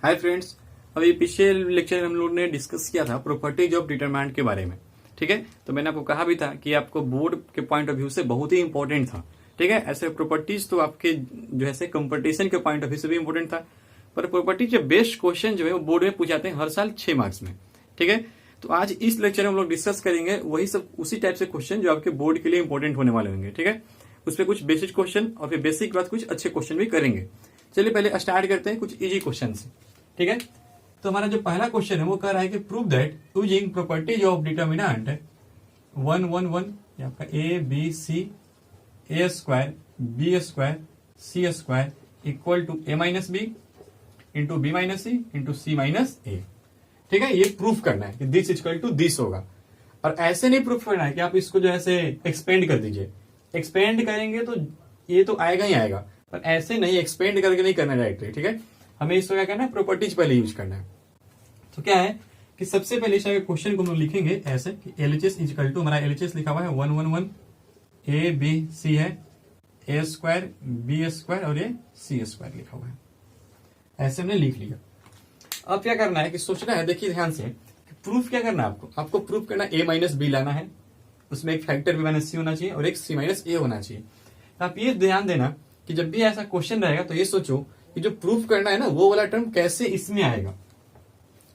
Hi friends, अभी पिछले lecture में हम लोग ने डिस्कस किया था प्रॉपर्टीज ऑफ डिटरमिनेंट के बारे में। ठीक है, तो मैंने आपको कहा भी था कि आपको बोर्ड के पॉइंट ऑफ व्यू से बहुत ही इंपॉर्टेंट था। ठीक है, ऐसे प्रॉपर्टीज तो आपके जो है कंपटीशन के पॉइंट ऑफ व्यू से भी इंपॉर्टेंट था, पर प्रॉपर्टीज के बेस्ट क्वेश्चन जो है वो बोर्ड में पूछाते हैं हर साल 6 मार्क्स में। ठीक है, तो आज इस लेक्चर में हम लोग डिस्कस करेंगे वही सब उसी टाइप से क्वेश्चन जो आपके बोर्ड के लिए इंपॉर्टेंट होने वाले होंगे। ठीक है, उस पर कुछ बेसिक क्वेश्चन और फिर बेसिक के बाद कुछ अच्छे क्वेश्चन भी करेंगे। चलिए पहले स्टार्ट करते हैं कुछ इजी क्वेश्चन से। ठीक है, तो हमारा जो पहला क्वेश्चन है वो कह रहा है कि prove that using properties of determinant 1 1 1 आपका A B C A square B square C square equal to A minus B into B minus C into C minus A. ठीक है, ये प्रूफ करना है कि दिस इक्वल टू दिस होगा। और ऐसे नहीं प्रूफ करना है कि आप इसको जो है एक्सपेंड कर दीजिए। एक्सपेंड करेंगे तो ये तो आएगा ही आएगा, पर ऐसे नहीं एक्सपेंड करके नहीं करना डायरेक्टली। ठीक है, हमें इसको क्या करना है, प्रॉपर्टीज पहले यूज करना है। तो क्या है कि सबसे पहले इस क्वेश्चन को हम लोग लिखेंगे ऐसे कि एलएचएस इक्वल टू, हमारा एलएचएस लिखा हुआ है 1 1 1 ए बी सी है, ए स्क्वायर बी स्क्वायर और ये सी स्क्वायर लिखा हुआ है। ऐसे हमने लिख लिया। अब क्या करना है कि सोचना है, देखिए ध्यान से, प्रूफ क्या करना है आपको प्रूफ करना ए माइनस बी लाना है, उसमें एक फैक्टर बी माइनस सी होना चाहिए और एक सी माइनस ए होना चाहिए। तो आप ये ध्यान देना कि जब भी ऐसा क्वेश्चन रहेगा तो ये सोचो कि जो प्रूफ करना है ना वो वाला टर्म कैसे इसमें आएगा।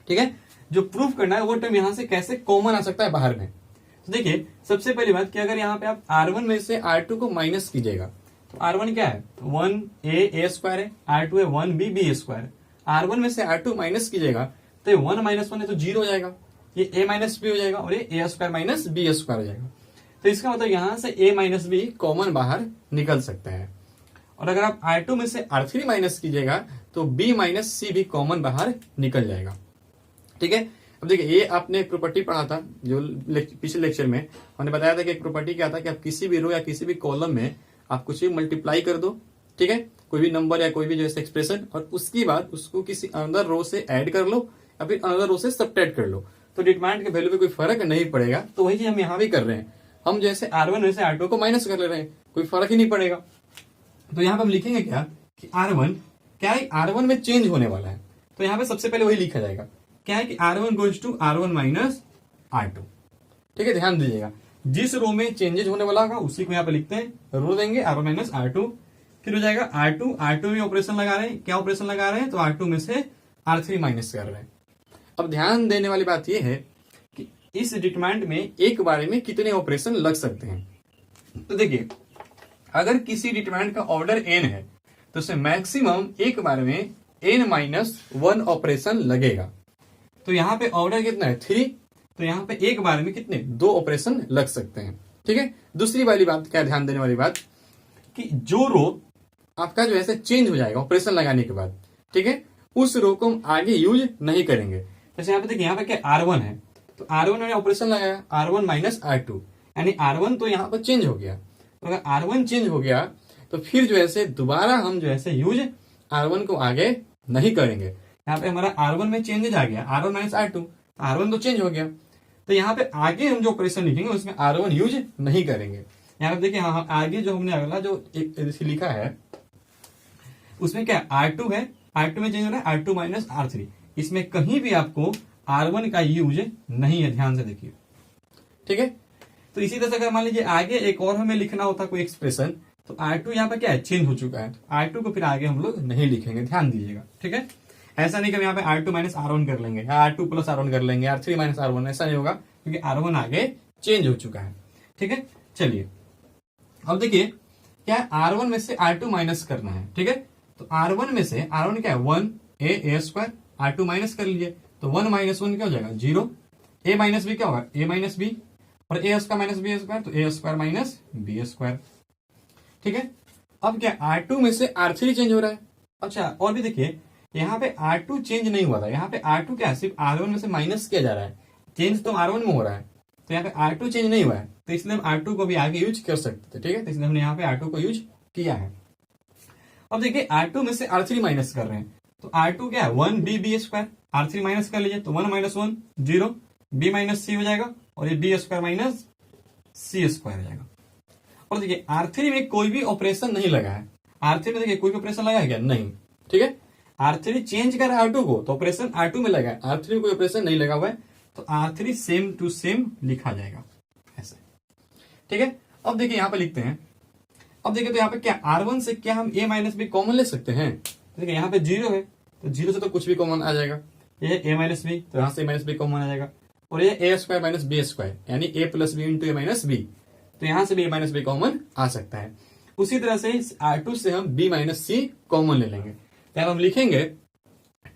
ठीक है, जो प्रूफ करना है वो टर्म यहां से कैसे कॉमन आ सकता है बाहर में। तो देखिए सबसे पहली बात कि अगर यहाँ पे आप R1 में से R2 को माइनस कीजिएगा तो R1 क्या है, 1 ए स्क्वायर है, R2 है 1 बी बी स्क्वायर। R1 में से R2 माइनस कीजिएगा तो ये 1 माइनस 1 है तो 0 हो जाएगा, ये a माइनस बी हो जाएगा और ये a square minus B square हो जाएगा। तो इसका मतलब यहां से a माइनस बी कॉमन बाहर निकल सकता है। और अगर आप R2 में से R3 माइनस कीजिएगा तो B माइनस सी भी कॉमन बाहर निकल जाएगा। ठीक है, अब देखिए ये आपने प्रॉपर्टी पढ़ा था जो पिछले लेक्चर में हमने बताया था कि एक प्रॉपर्टी क्या था कि आप किसी भी रो या किसी भी कॉलम में आप कुछ भी मल्टीप्लाई कर दो। ठीक है, कोई भी नंबर या कोई भी जैसे एक्सप्रेशन, और उसके बाद उसको किसी अनदर रो से ऐड कर लो या फिर अनदर रो से सबट्रैक्ट कर लो, तो डिटरमिनेंट के वैल्यू पे कोई फर्क नहीं पड़ेगा। तो वही चीज हम यहाँ भी कर रहे हैं, हम जैसे R1 में से R2 को माइनस कर ले रहे हैं, कोई फर्क ही नहीं पड़ेगा। तो यहाँ पे हम लिखेंगे क्या कि R1 क्या है, R1 में चेंज होने वाला है, तो यहाँ पे सबसे पहले वही लिखा जाएगा क्या है कि R1 goes to R1 minus R2। ठीक है, ध्यान दीजिएगा, जिस रो में चेंजेस होने वाला होगा उसी को यहाँ पे लिखते हैं, रो देंगे R1 माइनस R2, फिर हो जाएगा R2 में ऑपरेशन लगा रहे हैं, क्या ऑपरेशन लगा रहे हैं, तो R2 में से R3 माइनस कर रहे हैं। अब ध्यान देने वाली बात यह है कि इस डिटरमिनेंट में एक बारे में कितने ऑपरेशन लग सकते हैं। तो देखिए अगर किसी डिटरमिनेंट का ऑर्डर n है तो उसे मैक्सिमम एक बार में n माइनस 1 ऑपरेशन लगेगा। तो यहाँ पे ऑर्डर कितना है 3, तो यहाँ पे एक बार में कितने 2 ऑपरेशन लग सकते हैं। ठीक है, दूसरी वाली बात क्या ध्यान देने वाली बात कि जो रो आपका जो है चेंज हो जाएगा ऑपरेशन लगाने के बाद, ठीक है, उस रो को हम आगे यूज नहीं करेंगे। जैसे यहाँ पे देखिए, यहाँ पे क्या R1 है तो R1 में ऑपरेशन लगाया R1 माइनस R2, यानी R1 तो यहाँ पर चेंज हो गया। तो अगर R1 चेंज हो गया तो फिर जो है दोबारा हम जो है यूज R1 को आगे नहीं करेंगे। यहाँ पे हमारा R1 में चेंजेज आ गया, R1 माइनस R2, R1 तो चेंज हो गया, तो यहाँ पे आगे हम जो ऑपरेशन लिखेंगे उसमें R1 यूज नहीं करेंगे। यहाँ पे देखिए हाँ, आगे जो हमने अगला जो एक लिखा है उसमें क्या R2 है, R2 में चेंज हो रहा है R2 माइनस R3, इसमें कहीं भी आपको R1 का यूज नहीं है, ध्यान से देखिए। ठीक है, तो इसी तरह से अगर मान लीजिए आगे एक और हमें लिखना होता कोई एक्सप्रेशन, तो R2 यहाँ पे क्या है, चेंज हो चुका है, तो R2 को फिर आगे हम लोग नहीं लिखेंगे, ध्यान दीजिएगा। ठीक है, ऐसा नहीं कि हम यहाँ पे R2 माइनस R1 कर लेंगे या R2 प्लस R1 कर लेंगे, R3 माइनस R1, ऐसा नहीं होगा क्योंकि R1 आगे चेंज हो चुका है। ठीक है, चलिए अब देखिए क्या है, R1 में से R2 माइनस करना है। ठीक है, तो R1 में से R1 क्या है 1 ए स्क्वायर, R2 माइनस कर लीजिए तो 1 माइनस 1 क्या हो जाएगा 0, ए माइनस बी क्या होगा ए माइनस बी, और ए स्क्वायर माइनस बी स्क्वायर तो ए स्क्वायर माइनस बी स्क्वायर। ठीक है, अब क्या R2 में से R3 चेंज हो रहा है। अच्छा, और भी देखिए यहाँ पे R2 चेंज नहीं हुआ था, यहाँ पे R2 क्या है, सिर्फ R1 में से माइनस किया जा रहा है, चेंज तो R1 में हो रहा है, तो यहाँ पे R2 चेंज नहीं हुआ है, तो इसलिए हम R2 को भी आगे यूज कर सकते थे। ठीक है, तो इसलिए हमने यहाँ पे R2 को यूज किया है। अब देखिए R2 में से R3 माइनस कर रहे हैं, तो R2 क्या है 1 B B square, R3 minus कर लीजिए तो 1 माइनस 1 0, बी माइनस सी हो जाएगा और ये बी स्क्वायर माइनस सी स्क्वायर हो जाएगा। और देखिए R3 में कोई भी ऑपरेशन नहीं लगा है, R3 में देखिए कोई भी ऑपरेशन लगा है क्या, नहीं। ठीक है, R3 चेंज कर R2 को, तो ऑपरेशन R2 में लगा है, R3 में कोई ऑपरेशन नहीं लगा हुआ है, तो R3 सेम टू सेम लिखा जाएगा ऐसे। ठीक है, अब देखिए यहां पे लिखते हैं। अब देखिए तो यहाँ पे क्या R1 से क्या हम a माइनस बी कॉमन ले सकते हैं? देखिए यहाँ पे 0 है, तो 0 से तो कुछ भी कॉमन आ जाएगा। ये a माइनस बी, तो यहां से a माइनस बी कॉमन आ जाएगा, और ये a square minus B square यानी a plus B into a minus B, तो यहां से भी a माइनस बी कॉमन आ सकता है। उसी तरह से R2 से हम b माइनस सी कॉमन ले लेंगे, तो हम लिखेंगे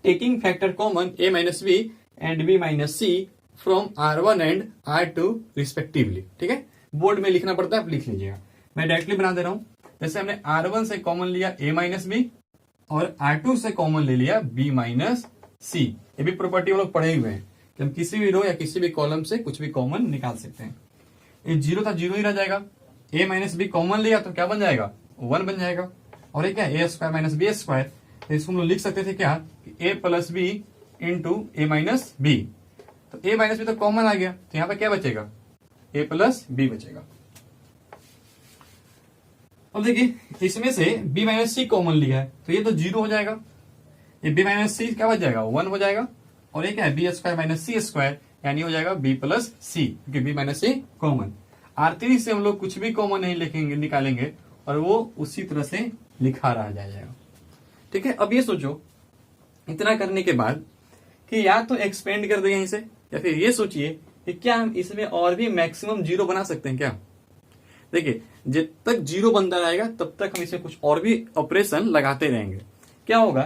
taking factor common a minus B and b minus C from R1 and R2 respectively. ठीक है, बोर्ड में लिखना पड़ता है, आप लिख लीजिएगा, मैं डायरेक्टली बना दे रहा हूं। जैसे हमने R1 से कॉमन लिया a माइनस बी और R2 से कॉमन ले लिया b माइनस सी। ये भी प्रॉपर्टी हम लोग पढ़े हुए हैं कि हम किसी भी रो या किसी भी कॉलम से कुछ भी कॉमन निकाल सकते हैं। ये 0 था, 0 ही रह जाएगा। a माइनस बी कॉमन लिया तो क्या बन जाएगा? 1 बन जाएगा। और ये क्या a square minus B square, तो इसको हम लोग लिख सकते थे क्या, a plus B into A minus B. तो a माइनस बी तो कॉमन आ गया, तो यहाँ पे क्या बचेगा? a प्लस बी बचेगा। अब देखिए इसमें से b माइनस सी कॉमन लिया है, तो ये तो 0 हो जाएगा, ये b माइनस सी क्या बच जाएगा? 1 हो जाएगा। और ये क्या है? बी स्क्वायर माइनस सी स्क्वायर यानी हो जाएगा b प्लस सी, क्योंकि b माइनस सी कॉमन। R3 से हम लोग कुछ भी कॉमन नहीं लिखेंगे, निकालेंगे, और वो उसी तरह से लिखा रह जाएगा। ठीक है, अब ये सोचो इतना करने के बाद कि या तो एक्सपेंड कर दे यहीं से, या फिर ये सोचिए कि क्या हम इसमें और भी मैक्सिमम 0 बना सकते हैं क्या? देखिए जब तक 0 बनता रहेगा तब तक हम इसमें कुछ और भी ऑपरेशन लगाते रहेंगे। क्या होगा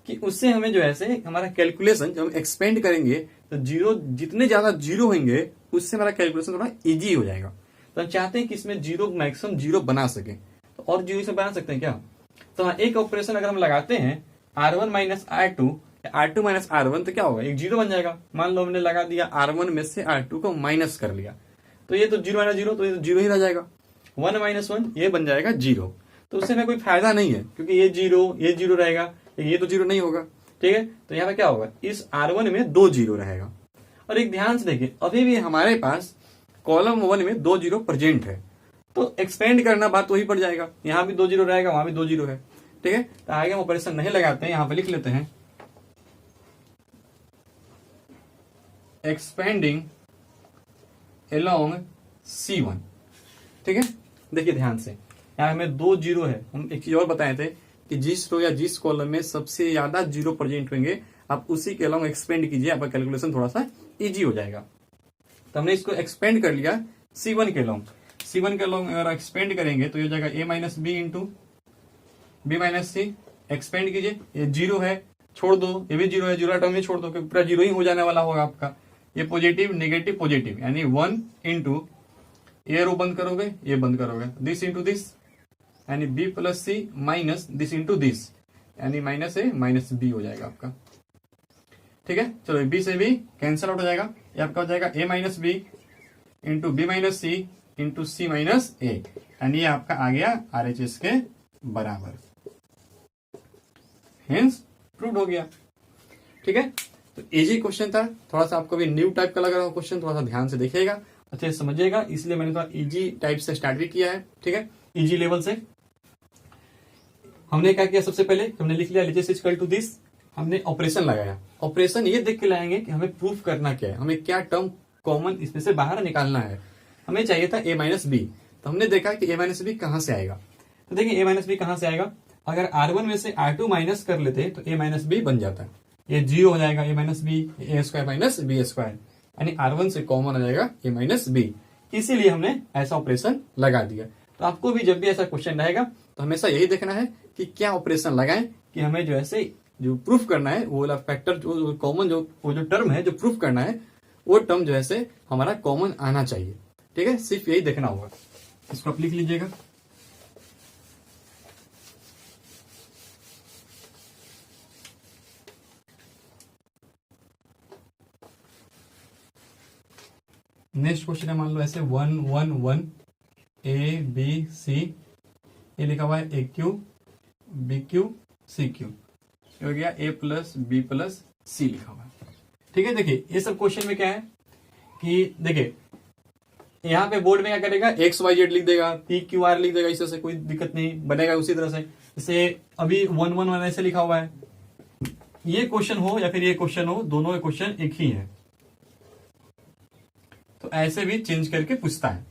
कि उससे हमें जो है से हमारा कैलकुलेशन जब हम एक्सपेंड करेंगे तो 0 जितने ज्यादा 0 होंगे उससे हमारा कैलकुलेशन थोड़ा इजी हो जाएगा। तो हम चाहते हैं कि इसमें 0 मैक्सिमम 0 बना सके, तो और 0 से बना सकते हैं क्या? तो एक ऑपरेशन अगर हम लगाते हैं R1 minus R2 R2 minus R1, तो क्या होगा? एक 0 बन जाएगा। मान लो हमने लगा दिया R1 में से R2 को माइनस कर लिया, तो ये तो 0 माइनस 0, तो ये तो 0 ही रह जाएगा। 1 माइनस 1 ये बन जाएगा 0, तो उससे हमें कोई फायदा नहीं है, क्योंकि ये 0 रहेगा, ये तो 0 नहीं होगा। ठीक है, तो यहाँ पे क्या होगा? इस R1 में 2 0 रहेगा। और एक ध्यान से देखिए, अभी भी हमारे पास कॉलम 1 में 2 0 प्रेजेंट है, तो एक्सपेंड करना बात वही पड़ जाएगा। यहाँ भी 2 0 रहेगा, वहां भी 2 0 है। ठीक है, तो आगे हम ऑपरेशन नहीं लगाते हैं, यहाँ पे लिख लेते हैं एक्सपेंडिंग अलोंग C1। ठीक है, देखिए ध्यान से, यहाँ में 2 0 है। हम एक चीज और बताए थे कि जिस रो या जिस कॉलम में सबसे ज्यादा 0 प्रेजेंट होंगे आप उसी के अलोंग एक्सपेंड कीजिए, आपका कैलकुलेशन थोड़ा सा इजी हो जाएगा। तो हमने इसको एक्सपेंड कर लिया C1 के अलोंग। C1 के अलोंग अगर एक्सपेंड करेंगे तो ये हो जाएगा a minus B into B minus C. Expand कीजिए, ये 0 है, छोड़ दो, ये भी 0 है, 0 टर्म में छोड़ दो, क्योंकि पूरा 0 ही हो जाने वाला होगा आपका। ये पॉजिटिव नेगेटिव पॉजिटिव यानी 1 इंटू ये रो बंद करोगे, ये बंद करोगे, दिस इंटू दिस यानी b plus C minus this into this यानी माइनस ए माइनस बी हो जाएगा आपका। ठीक है, चलो b से b कैंसिल आउट हो जाएगा, ये आपका हो जाएगा a minus B into B minus C into C minus A, यानी ये आपका आ गया RHS के बराबर। हेंस प्रूव्ड हो गया। ठीक है, तो इजी क्वेश्चन था, थोड़ा सा आपको भी न्यू टाइप का लग रहा हो क्वेश्चन, थोड़ा सा ध्यान से देखिएगा, अच्छे से समझिएगा, इसलिए मैंने थोड़ा इजी टाइप से स्टार्ट भी किया है। ठीक है, इजी लेवल से हमने क्या किया? सबसे पहले हमने लिख लिया H is equal to this, हमने ऑपरेशन लगाया। ऑपरेशन ये देख के लाएंगे कि हमें प्रूफ करना क्या है, हमें क्या टर्म कॉमन इसमें से बाहर निकालना है। हमें चाहिए था a माइनस बी, तो हमने देखा कि a माइनस बी कहां से आएगा। तो देखिए a माइनस बी कहां से आएगा, अगर R1 में से R2 माइनस कर लेते तो a माइनस बी बन जाता है, ये 0 हो जाएगा, a minus B A square minus B square यानी R1 से कॉमन आ जाएगा a माइनस बी। इसीलिए हमने ऐसा ऑपरेशन लगा दिया। तो आपको भी जब भी ऐसा क्वेश्चन रहेगा तो हमेशा यही देखना है कि क्या ऑपरेशन लगाएं कि हमें जो ऐसे जो प्रूफ करना है वो वाला फैक्टर जो कॉमन जो टर्म है जो प्रूफ करना है वो टर्म जो है से हमारा कॉमन आना चाहिए। ठीक है, सिर्फ यही देखना होगा। इसको आप लिख लीजिएगा। नेक्स्ट क्वेश्चन है, मान लो ऐसे 1 1 1 ए बी सी, ये लिखा हुआ है A cube B cube C cube, हो गया A plus B plus C लिखा हुआ है। ठीक है, देखिए ये सब क्वेश्चन में क्या है कि देखिए यहाँ पे बोर्ड में क्या करेगा, एक्स वाई जेड लिख देगा, पी क्यू आर लिख देगा, इससे कोई दिक्कत नहीं बनेगा। उसी तरह से जैसे अभी 1 1 1 ऐसे लिखा हुआ है, ये क्वेश्चन हो या फिर ये क्वेश्चन हो, दोनों क्वेश्चन एक ही है, तो ऐसे भी चेंज करके पूछता है।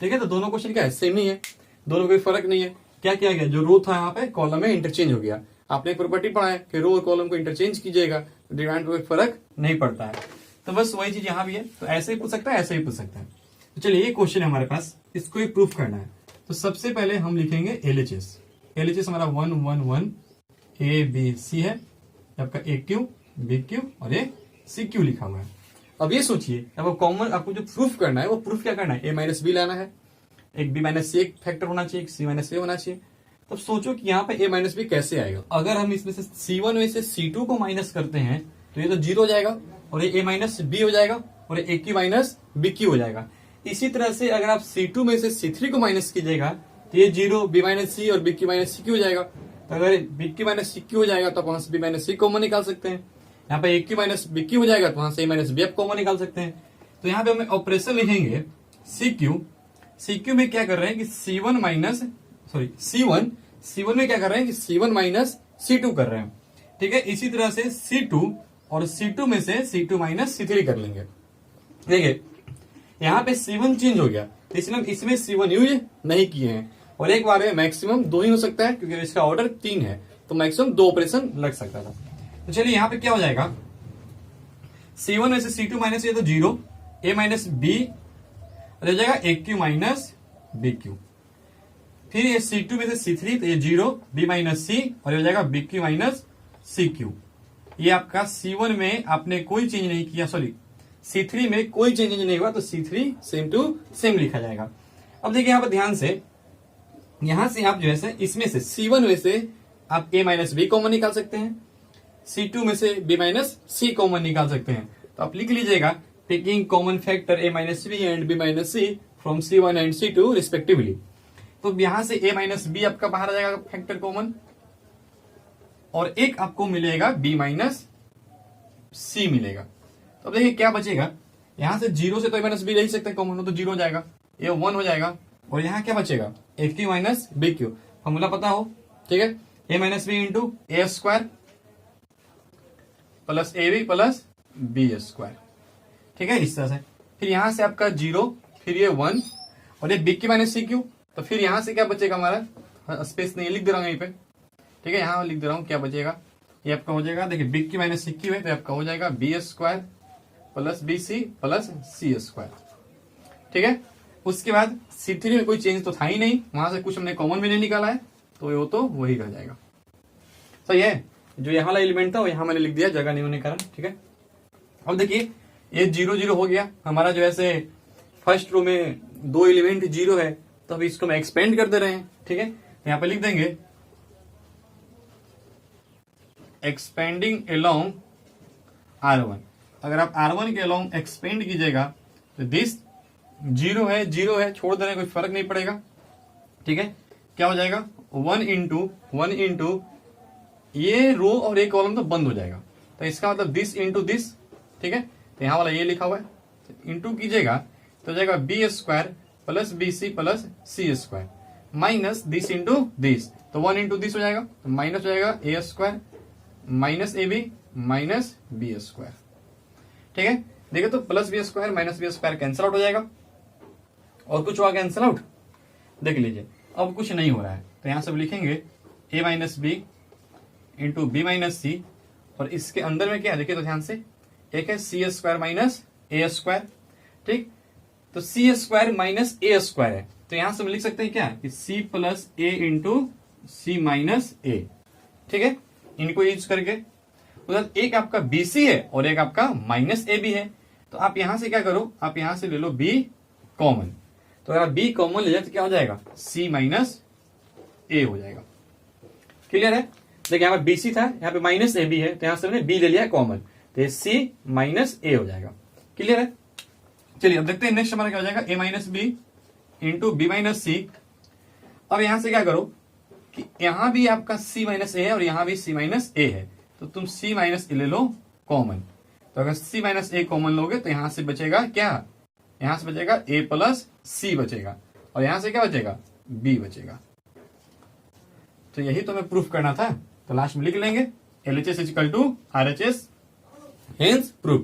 ठीक है, तो दोनों क्वेश्चन क्या है, सेम ही है, दोनों कोई फर्क नहीं है। क्या किया गया, जो रो था यहाँ पे कॉलम में इंटरचेंज हो गया। आपने एक प्रॉपर्टी पढ़ा है कि रो और कॉलम को इंटरचेंज कीजिएगा, डिटरमिनेंट में कोई फर्क नहीं पड़ता है। तो बस वही चीज यहाँ भी है, तो ऐसे ही पूछ सकता है, ऐसे ही पूछ सकता है। तो चलिए, ये क्वेश्चन है हमारे पास, इसको ही प्रूफ करना है। तो सबसे पहले हम लिखेंगे LHS। LHS हमारा 1 1 1 ABC है, आपका AQ BQ और ये CQ लिखा हुआ है। अब ये सोचिए, अब कॉमन आपको जो प्रूफ करना है, वो प्रूफ क्या करना है, A माइनस बी लाना है, एक B माइनस सी एक फैक्टर होना चाहिए, एक C माइनस ए होना चाहिए। तब सोचो कि यहाँ पे A माइनस बी कैसे आएगा। अगर हम इसमें से C1 में से C2 को माइनस करते हैं तो ये तो 0 हो जाएगा, और ये A माइनस बी हो जाएगा, और ये AQ माइनस BQ हो जाएगा। इसी तरह से अगर आप C2 में से C3 को माइनस कीजिएगा तो ये 0 B माइनस सी और BQ माइनस CQ हो जाएगा। तो अगर BQ माइनस CQ हो जाएगा तो आप वहां से B माइनस सी कॉमन निकाल सकते हैं। यहाँ पे AQ माइनस BQ हो जाएगा तो वहां से A माइनस बी आप कॉमन निकाल सकते हैं। तो यहाँ पे हमें ऑपरेशन लिखेंगे CQ में क्या कर रहे हैं कि C1 में क्या कर रहे हैं कि C1 माइनस C2 कर रहे हैं। ठीक है, इसी तरह से C2 और C2 में से C2 माइनस C3 कर लेंगे। देखिए, यहाँ पे C1 चेंज हो गया, तो इसलिए हम इसमें C1 यूज नहीं किए हैं, और एक बार में मैक्सिमम 2 ही हो सकता है क्योंकि इसका ऑर्डर 3 है, तो मैक्सिमम 2 ऑपरेशन लग सकता था। तो चलिए, यहाँ पे क्या हो जाएगा, C1 में से C2 माइनस ये तो 0, A माइनस बी हो जाएगा AQ माइनस BQ। फिर ये C2 में से C3 तो ये 0 B माइनस सी और ये हो जाएगा BQ माइनस CQ। ये आपका C1 में आपने कोई चेंज नहीं किया, सॉरी C3 में कोई चेंज नहीं हुआ, तो C3 सेम टू सेम लिखा जाएगा। अब देखिए यहाँ पर ध्यान से, यहां से आप जो है इसमें से C1 में से आप A माइनस बी कॉमन निकाल सकते हैं, C2 में से B माइनस सी कॉमन निकाल सकते हैं। तो आप लिख लीजिएगा, taking common factor A minus B and B minus C from C1 and C2 respectively. तो यहां से A माइनस बी आपका बाहर आ जाएगा फैक्टर कॉमन, और एक आपको मिलेगा B माइनस सी मिलेगा। तो अब देखिए क्या बचेगा, यहां से 0 से तो A माइनस बी ले ही सकते हैं कॉमन, हो तो 0 हो जाएगा, ये 1 हो जाएगा, और यहाँ क्या बचेगा AQ माइनस BQ। फॉर्मूला पता हो, ठीक है, A minus B into A square plus AB plus B square. ठीक है, इस तरह से। फिर यहां से आपका 0, फिर ये 1 और ये BQ माइनस CQ। तो फिर यहां से क्या बचेगा हमारा, स्पेस नहीं लिख दे रहा हूं यहीं पे, ठीक है, यहां लिख दे रहा हूं क्या बचेगा, ये आपका हो जाएगा, देखिए BQ माइनस CQ है तो आपका हो जाएगा B square plus BC plus C square. ठीक है, उसके बाद C3 में कोई चेंज तो था ही नहीं, वहां से कुछ हमने कॉमन भी नहीं निकाला है, तो वो तो वही रह जाएगा। सही है, जो यहाँ वाला एलिमेंट था वो यहाँ मैंने लिख दिया जगह नहीं होने के कारण। ठीक है, अब देखिए ये 0 0 हो गया हमारा, जो है फर्स्ट रो में 2 एलिमेंट 0 है, तो अभी इसको मैं एक्सपेंड कर दे रहे हैं। ठीक है, यहाँ पे लिख देंगे एक्सपेंडिंग अलोंग R1। अगर आप R1 के अलोंग एक्सपेंड कीजिएगा तो दिस 0 है, 0 है, छोड़ देने कोई फर्क नहीं पड़ेगा। ठीक है, क्या हो जाएगा 1 इंटू ये रो और एक कॉलम तो बंद हो जाएगा, तो इसका मतलब दिस इंटू दिस। ठीक है, तो यहाँ वाला ये लिखा हुआ है, तो इंटू कीजिएगा तो हो जाएगा B square plus BC plus C square minus this into this, तो 1 इंटू दिस हो जाएगा, तो माइनस हो जाएगा A square minus AB minus B square. ठीक है, देखिए तो plus B square minus B square cancel out हो जाएगा, और कुछ हुआ कैंसिल आउट, देख लीजिए अब कुछ नहीं हो रहा है, तो यहां से लिखेंगे A minus B into B minus C, और इसके अंदर में क्या है देखिए तो ध्यान से, एक है C square minus A square. ठीक, तो C square minus A square है, तो यहां से हम लिख सकते हैं क्या कि C plus A into C minus A। ठीक है, इनको यूज करके उधर एक आपका BC है और एक आपका माइनस AB है, तो आप यहां से क्या करो, आप यहां से ले लो B कॉमन, तो अगर B कॉमन ले जाए तो क्या हो जाएगा C माइनस A हो जाएगा। क्लियर है, देखिए यहाँ पे BC था, यहाँ पे माइनस AB है, तो यहां से हमने B ले लिया कॉमन, तो ये C माइनस A हो जाएगा। क्लियर है, चलिए अब देखते हैं नेक्स्ट हमारा क्या हो जाएगा A minus B into B minus C. अब यहां से क्या करो कि यहां भी आपका C माइनस A है और यहां भी C माइनस A है, तो तुम C माइनस A ले लो कॉमन, तो अगर C माइनस A कॉमन लोगे तो यहां से बचेगा क्या, यहां से बचेगा A प्लस C बचेगा, और यहां से क्या बचेगा B बचेगा। तो यही तो हमें प्रूफ करना था, तो लास्ट में लिख लेंगे LHS is equal to RHS, hence proof.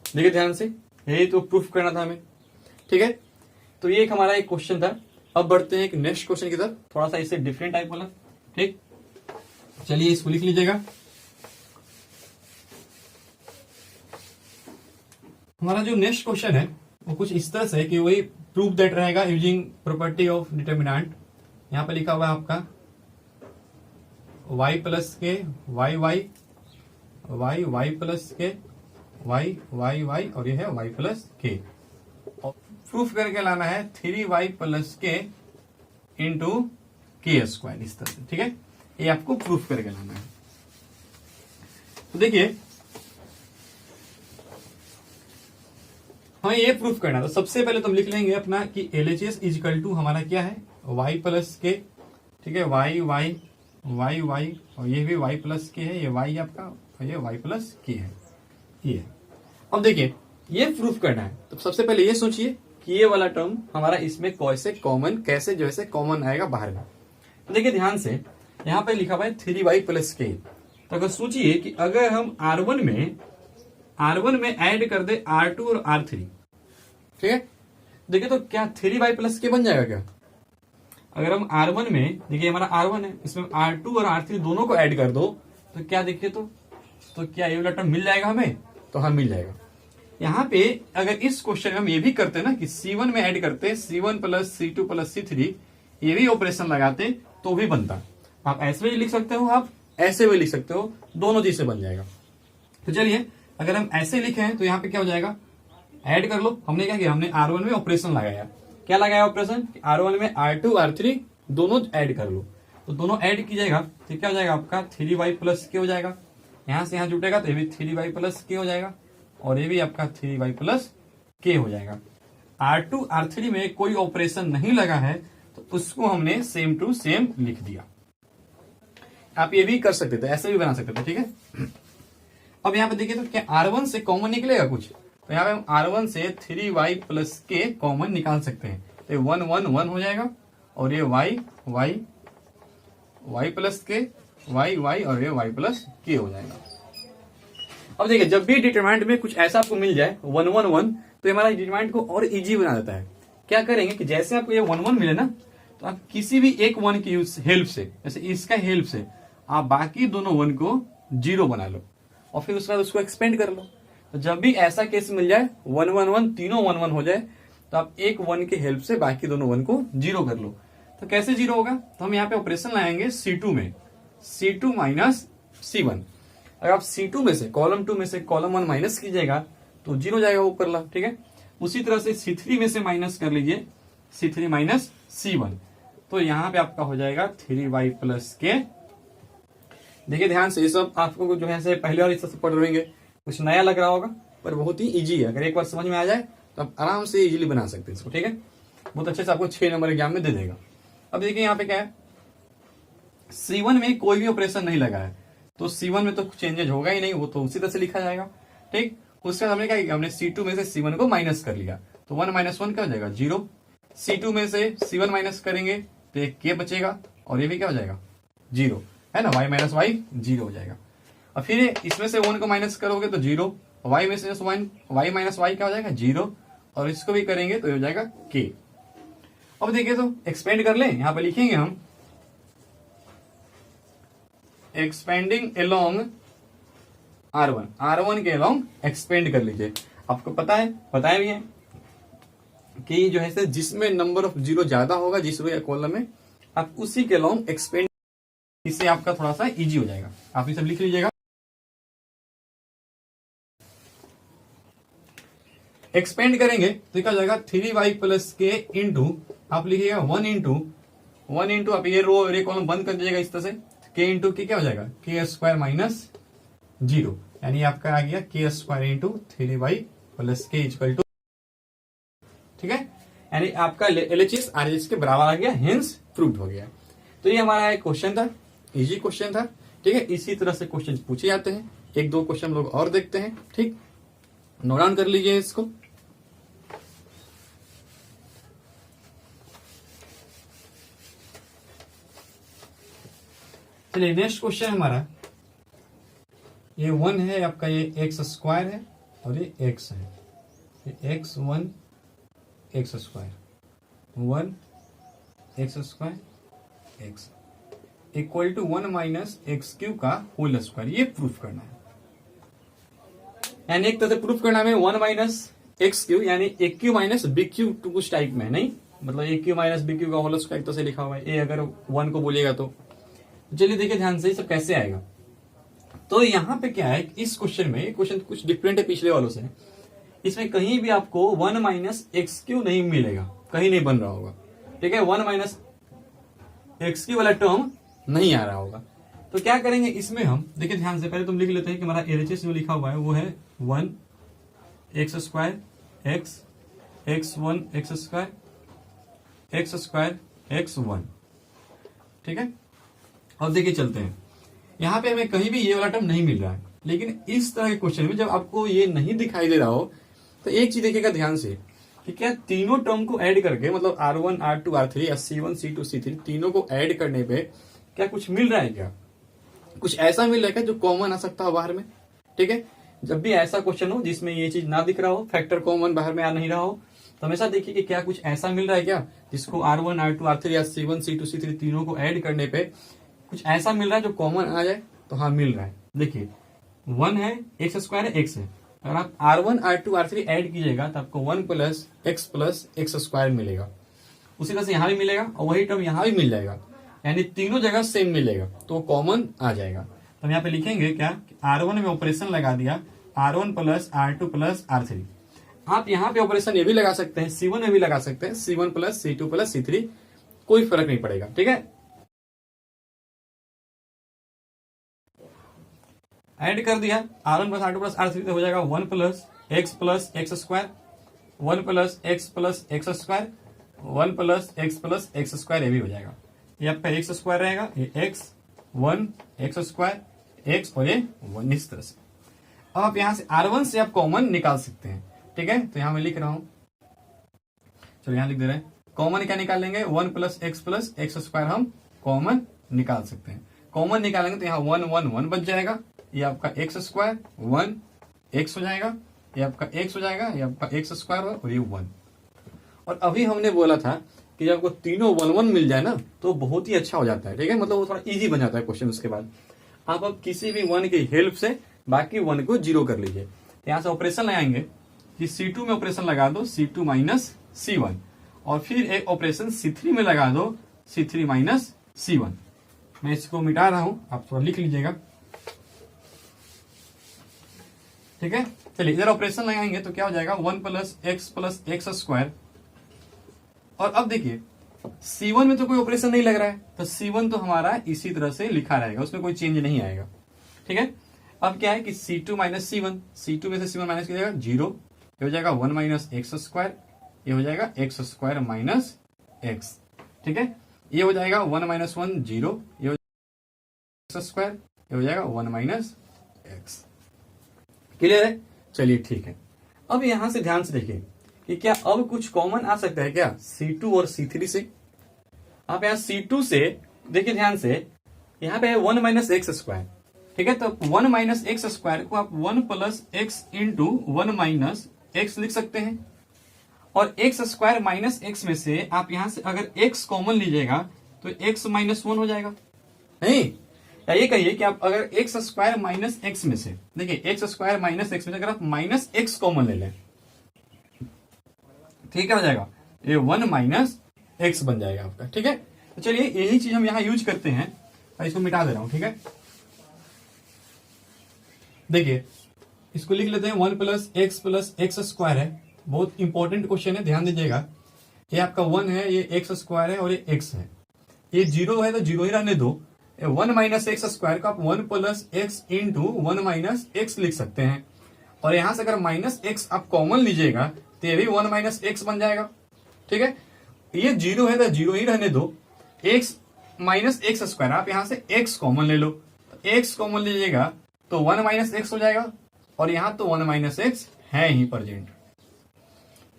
देखिए ध्यान से, यही तो प्रूफ करना था हमें, ठीक है। तो ये एक हमारा एक क्वेश्चन था। अब बढ़ते हैं एक नेक्स्ट क्वेश्चन की तरफ, थोड़ा सा इससे डिफरेंट टाइप वाला, ठीक। चलिए इसको लिख लीजिएगा। हमारा जो नेक्स्ट क्वेश्चन है वो कुछ इस तरह से कि वही प्रूफ दैट रहेगा यूजिंग प्रॉपर्टी ऑफ डिटर्मिनेंट। यहां पे लिखा हुआ है आपका y प्लस के Y Y Y Y plus के वाई वाई वाई और ये है y प्लस के। प्रूफ करके लाना है 3y प्लस के इंटू के स्क्वायर, इस तरह से, ठीक है। ये आपको प्रूफ करके लाना है। तो देखिए हमें ये प्रूफ करना है। तो सबसे पहले तुम लिख लेंगे अपना कि LHS इजिकल टू हमारा क्या है y प्लस के, ठीक है, वाई वाई वाई वाई और ये भी y प्लस के है, ये y आपका और ये y प्लस के है, ये। अब देखिए ये प्रूफ करना है तो सबसे पहले ये सोचिए कि ये वाला टर्म हमारा इसमें कैसे जो है कॉमन आएगा बाहर में। तो देखिए ध्यान से, यहाँ पे लिखा हुआ है 3y प्लस के। तो अगर सोचिए कि अगर हम R1 में ऐड कर दे R2 और R3, ठीक है। देखिए तो क्या 3y प्लस के बन जाएगा क्या? अगर हम R1 में, देखिए हमारा R1 है, इसमें R2 और R3 दोनों को ऐड कर दो तो क्या देखिए तो क्या ये वाला टर्म मिल जाएगा हमें? तो हाँ मिल जाएगा। यहाँ पे अगर इस क्वेश्चन में हम ये भी करते ना कि C1 में ऐड करते C1 plus C2 plus C3, ये भी ऑपरेशन लगाते तो भी बनता। आप ऐसे भी लिख सकते हो, आप ऐसे भी लिख सकते हो, दोनों चीज से बन जाएगा। तो चलिए अगर हम ऐसे लिखे हैं तो यहाँ पे क्या हो जाएगा, ऐड कर लो। हमने क्या किया, हमने R1 में ऑपरेशन लगाया। क्या लगाया ऑपरेशन? R1 में R2 R3 दोनों ऐड कर लो। तो दोनों ऐड कीजिएगा तो क्या हो जाएगा आपका 3y प्लस के हो जाएगा। यहां से यहां जुटेगा तो ये भी 3y प्लस के हो जाएगा और ये भी आपका 3y प्लस के हो जाएगा। R2 R3 में कोई ऑपरेशन नहीं लगा है तो उसको हमने सेम टू सेम लिख दिया। आप ये भी कर सकते थे, ऐसे भी बना सकते थे, ठीक है। अब यहाँ पे देखिए तो क्या R1 से कॉमन निकलेगा कुछ? तो यहाँ पे हम R1 से 3y प्लस के कॉमन निकाल सकते हैं। तो 1 1 1 हो जाएगा और ये y प्लस के y और ये y प्लस के हो जाएगा। अब देखिए जब भी डिटरमिनेंट में कुछ ऐसा आपको मिल जाए 1 1 1 तो ये हमारा डिटरमिनेंट को और इजी बना देता है। क्या करेंगे कि जैसे आपको ये 1 1 मिले ना तो आप किसी भी एक 1 की हेल्प से, जैसे इसका हेल्प से आप बाकी दोनों 1 को 0 बना लो और फिर उसके बाद उसको एक्सपेंड कर लो। तो जब भी ऐसा केस मिल जाए 1 1 1 तीनों 1 1 हो जाए तो आप एक 1 की हेल्प से बाकी दोनों 1 को 0 कर लो। तो कैसे 0 होगा? तो हम यहाँ पे ऑपरेशन लाएंगे C2 में, C2 माइनस C1। अगर आप C2 में से कॉलम 2 में से कॉलम 1 माइनस कीजिएगा तो 0 हो जाएगा ऊपर ला, ठीक है। उसी तरह से C3 में से माइनस कर लीजिए, C3 माइनस C1, तो यहाँ पे आपका हो जाएगा 3y प्लस के। देखिए ध्यान से, ये सब आपको जो है पहले और इस तरह से पढ़ रहेंगे, कुछ नया लग रहा होगा पर बहुत ही इजी है। अगर एक बार समझ में आ जाए तो आप आराम से इजीली बना सकते हैं इसको, ठीक है। बहुत अच्छे से आपको 6 नंबर एग्जाम में दे देगा। अब देखिए यहाँ पे क्या है, C1 में कोई भी ऑपरेशन नहीं लगा है तो C1 में तो चेंजेज होगा ही नहीं, वो तो उसी तरह से लिखा जाएगा, ठीक। उसके बाद हमने क्या किया, हमने C2 में से C1 को माइनस कर लिया तो 1 माइनस 1 क्या हो जाएगा 0। C2 में से C1 माइनस करेंगे तो एक के बचेगा और ये भी क्या हो जाएगा 0, है ना। y माइनस वाई 0 हो जाएगा। और फिर इसमें से 1 को माइनस करोगे तो 0, y में से 1 y माइनस वाई क्या हो जाएगा 0 और इसको भी करेंगे तो हो जाएगा k। अब देखिए तो एक्सपेंड कर लें, यहां पे लिखेंगे हम एक्सपेंडिंग अलोंग R1 के अलोंग एक्सपेंड कर लीजिए। आपको बताया भी है कि जो है जिसमें नंबर ऑफ 0 ज्यादा होगा जिस कॉलम में, आप उसी के अलोंग एक्सपेंड, इससे आपका थोड़ा सा इजी हो जाएगा। आप ये सब लिख लीजिएगा। एक्सपेंड करेंगे तो क्या हो जाएगा 3y प्लस के इंटू, आप लिखिएगा 1 इंटू आप ये रो रे कॉलम बंद कर दीजिएगा इस तरह से, k इंटू के क्या हो जाएगा के स्क्वायर माइनस 0, यानी आपका आ गया के स्क्वायर इंटू 3y प्लस के इक्वल टू, ठीक है। यानी आपका LHS RHS के बराबर आ गया, हेंस प्रूव्ड हो गया। तो ये हमारा एक क्वेश्चन था, इजी क्वेश्चन था, ठीक है। इसी तरह से क्वेश्चन पूछे जाते हैं। एक दो क्वेश्चन लोग और देखते हैं, ठीक, नोट डाउन कर लीजिए इसको। चलिए नेक्स्ट क्वेश्चन हमारा ये 1 है आपका, ये एक्स स्क्वायर है और ये एक्स है, ये X 1 X square 1 X square X equal to 1 minus X cube का होल स्क्वायर, ये प्रूफ करना है। यानी एक तरह से प्रूफ करना है 1 माइनस एक्स क्यू, यानी A cube minus B cube two कुछ टाइप में नहीं, मतलब A cube minus B cube का होल स्क्वायर तो से लिखा हुआ है, ए अगर 1 को बोलेगा तो। चलिए देखिए ध्यान से ये सब कैसे आएगा। तो यहाँ पे क्या है, इस क्वेश्चन में, क्वेश्चन कुछ डिफरेंट है पिछले वालों से, इसमें कहीं भी आपको 1 माइनस एक्स क्यू नहीं मिलेगा, कहीं नहीं बन रहा होगा, ठीक है। 1 माइनस एक्स क्यू वाला टर्म नहीं आ रहा होगा। तो क्या करेंगे इसमें हम, देखिए ध्यान से, पहले तुम लिख लेते हैं कि हमारा एलएचएस जो लिखा हुआ है वो है 1 X square x x 1 X square x 1, ठीक है। और देखिए चलते हैं, यहाँ पे हमें कहीं भी ये वाला टर्म नहीं मिल रहा है, लेकिन इस तरह के क्वेश्चन में जब आपको ये नहीं दिखाई दे रहा हो तो एक चीज देखिएगा ध्यान से कि क्या तीनों टर्म को ऐड करके, मतलब R1 R2 R3 या C1 C2 C3 तीनों को ऐड करने पे क्या कुछ मिल रहा है, क्या कुछ ऐसा मिल रहा है क्या जो कॉमन आ सकता हो बाहर में, ठीक है। जब भी ऐसा क्वेश्चन हो जिसमें ये चीज ना दिख रहा हो, फैक्टर कॉमन बाहर में आ नहीं रहा हो, तो हमेशा देखिए कि क्या कुछ ऐसा मिल रहा है क्या जिसको R1 R2 R3 या C1 C2 C3 तीनों को ऐड करने पे कुछ ऐसा मिल रहा है जो कॉमन आ जाए। तो हाँ मिल रहा है, देखिए 1 है एक्स स्क्वायर है एक्स है, अगर आप R1 R2 R3 ऐड कीजिएगा तो आपको 1 प्लस एक्स स्क्वायर मिलेगा। उसी तरह से यहाँ भी मिलेगा और वही टर्म यहाँ भी मिल जाएगा, यानी तीनों जगह सेम मिलेगा, तो कॉमन आ जाएगा। तो हम यहाँ पे लिखेंगे क्या, R1 में ऑपरेशन लगा दिया R1 plus R2 plus R3। आप यहाँ पे ऑपरेशन ये भी लगा सकते हैं, C1 में भी लगा सकते हैं, C1 plus C2 plus C3, कोई फर्क नहीं पड़ेगा, ठीक है। ऐड कर दिया R1 plus R2 plus R3 तो हो जाएगा 1 plus X square 1 plus X square 1 plus X square, ये भी हो जाएगा। ये आपका एक्स स्क्वायर रहेगा, ये एक्स 1 एक्स स्क्वायर एक्स और ये 1, इस तरह से। अब आप यहाँ से R1 से आप कॉमन निकाल सकते हैं, ठीक है। तो यहाँ मैं लिख रहा हूं, चलो यहाँ लिख दे रहे हैं, कॉमन क्या निकाल लेंगे 1 प्लस एक्स स्क्वायर हम कॉमन निकाल सकते हैं। कॉमन निकालेंगे तो यहाँ 1 1 1 बच जाएगा, ये आपका एक्स स्क्वायर 1 एक्स हो जाएगा, ये आपका एक्स हो जाएगा, ये आपका एक्स स्क्वायर और ये 1। और अभी हमने बोला था कि जब आपको तीनों 1 1 मिल जाए ना तो बहुत ही अच्छा हो जाता है, ठीक है, मतलब वो थोड़ा इजी बन जाता है क्वेश्चन। उसके बाद आप अब किसी भी 1 की हेल्प से बाकी 1 को 0 कर लीजिए। यहाँ से ऑपरेशन लगाएंगे कि C2 में ऑपरेशन लगा दो C2 माइनस C1, और फिर एक ऑपरेशन C3 में लगा दो C3 माइनस C1। मैं इसको मिटा रहा हूं, आप थोड़ा लिख लीजिएगा, ठीक है। चलिए इधर ऑपरेशन लगाएंगे तो क्या हो जाएगा 1 प्लस एक्स स्क्वायर। और अब देखिए C1 में तो कोई ऑपरेशन नहीं लग रहा है, तो C1 तो हमारा इसी तरह से लिखा रहेगा, उसमें कोई चेंज नहीं आएगा, ठीक है। अब क्या है कि C2 माइनस C1, C2 में से C1 माइनस कीजिएगा 0, ये हो जाएगा 1 माइनस एक्स स्क्वायर, ये हो जाएगा एक्स स्क्वायर माइनस एक्स, ठीक है। ये हो जाएगा 1 माइनस 1 0, ये हो जाएगा एक्स स्क्वायर, ये हो जाएगा 1 माइनस एक्स। क्लियर है, चलिए ठीक है। अब यहां से ध्यान से देखिए कि क्या अब कुछ कॉमन आ सकता है क्या C2 और C3 से। आप यहाँ C2 से देखिए ध्यान से, यहाँ पे 1 माइनस एक्स स्क्वायर, ठीक है। तो 1 माइनस एक्स स्क्वायर को आप 1 plus x into 1 minus x लिख सकते हैं, और एक्स स्क्वायर माइनस एक्स में से आप यहां से अगर एक्स कॉमन लीजिएगा तो एक्स माइनस 1 हो जाएगा। नहीं, या ये कहिए कि आप अगर एक्स स्क्वायर माइनस एक्स में से, देखिए एक्स स्क्वायर माइनस एक्स में से अगर आप माइनस एक्स कॉमन ले लें, ठीक है, हो जाएगा ये 1 माइनस एक्स बन जाएगा आपका, ठीक है। तो चलिए यही चीज हम यहां यूज करते हैं, और इसको मिटा दे रहा हूं, ठीक है। देखिए इसको लिख लेते हैं 1 प्लस एक्स स्क्वायर है, बहुत इंपॉर्टेंट क्वेश्चन है, ध्यान दीजिएगा। ये आपका 1 है, ये एक्स स्क्वायर है और ये एक्स है, ये 0 है तो 0 ही रहने दो। 1 माइनस एक्स स्क्वायर को आप 1 plus x into 1 minus x लिख सकते हैं, और यहां से अगर माइनस एक्स आप कॉमन लीजिएगा तो ये भी 1 माइनस एक्स बन जाएगा, ठीक है। ये 0 है तो 0 ही रहने दो। एक्स माइनस एक्स स्क्वायर, आप यहां से एक्स कॉमन ले लो, एक्स कॉमन लीजिएगा तो 1 माइनस एक्स हो जाएगा, और यहां तो 1 माइनस एक्स है ही प्रेजेंट।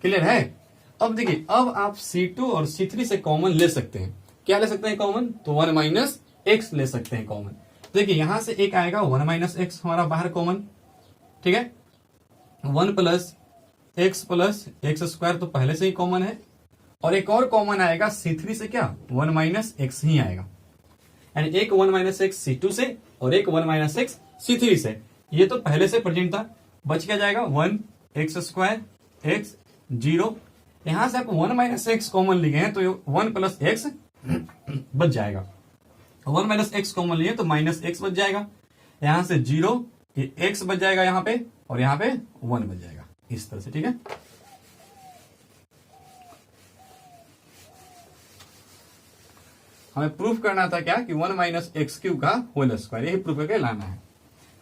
क्लियर है। अब देखिए अब आप C2 और C3 से कॉमन ले सकते हैं, क्या ले सकते हैं कॉमन, तो 1 माइनस एक्स ले सकते हैं कॉमन। देखिए यहां से एक आएगा 1 माइनस एक्स हमारा बाहर कॉमन, ठीक है। 1 प्लस एक्स स्क्वायर तो पहले से ही कॉमन है, और एक और कॉमन आएगा C3 से, क्या 1 माइनस एक्स ही आएगा, यानी एक 1 माइनस एक्स C2 से और एक 1 माइनस एक्स C3 से। ये तो पहले से प्रेजेंट था, बच क्या जाएगा 1 एक्स स्क्वायर एक्स 0। यहां से आप 1 माइनस एक्स कॉमन लिए हैं तो 1 प्लस एक्स बच जाएगा, 1 माइनस एक्स कॉमन लिए तो माइनस एक्स बच जाएगा, यहां से 0 ये एक्स बच जाएगा यहाँ पे, और यहाँ पे 1 बच जाएगा, इस तरह से, ठीक है। हमें प्रूफ करना था क्या कि 1 माइनस एक्स क्यू का होल स्क्वायर, यही प्रूफ करके लाना है।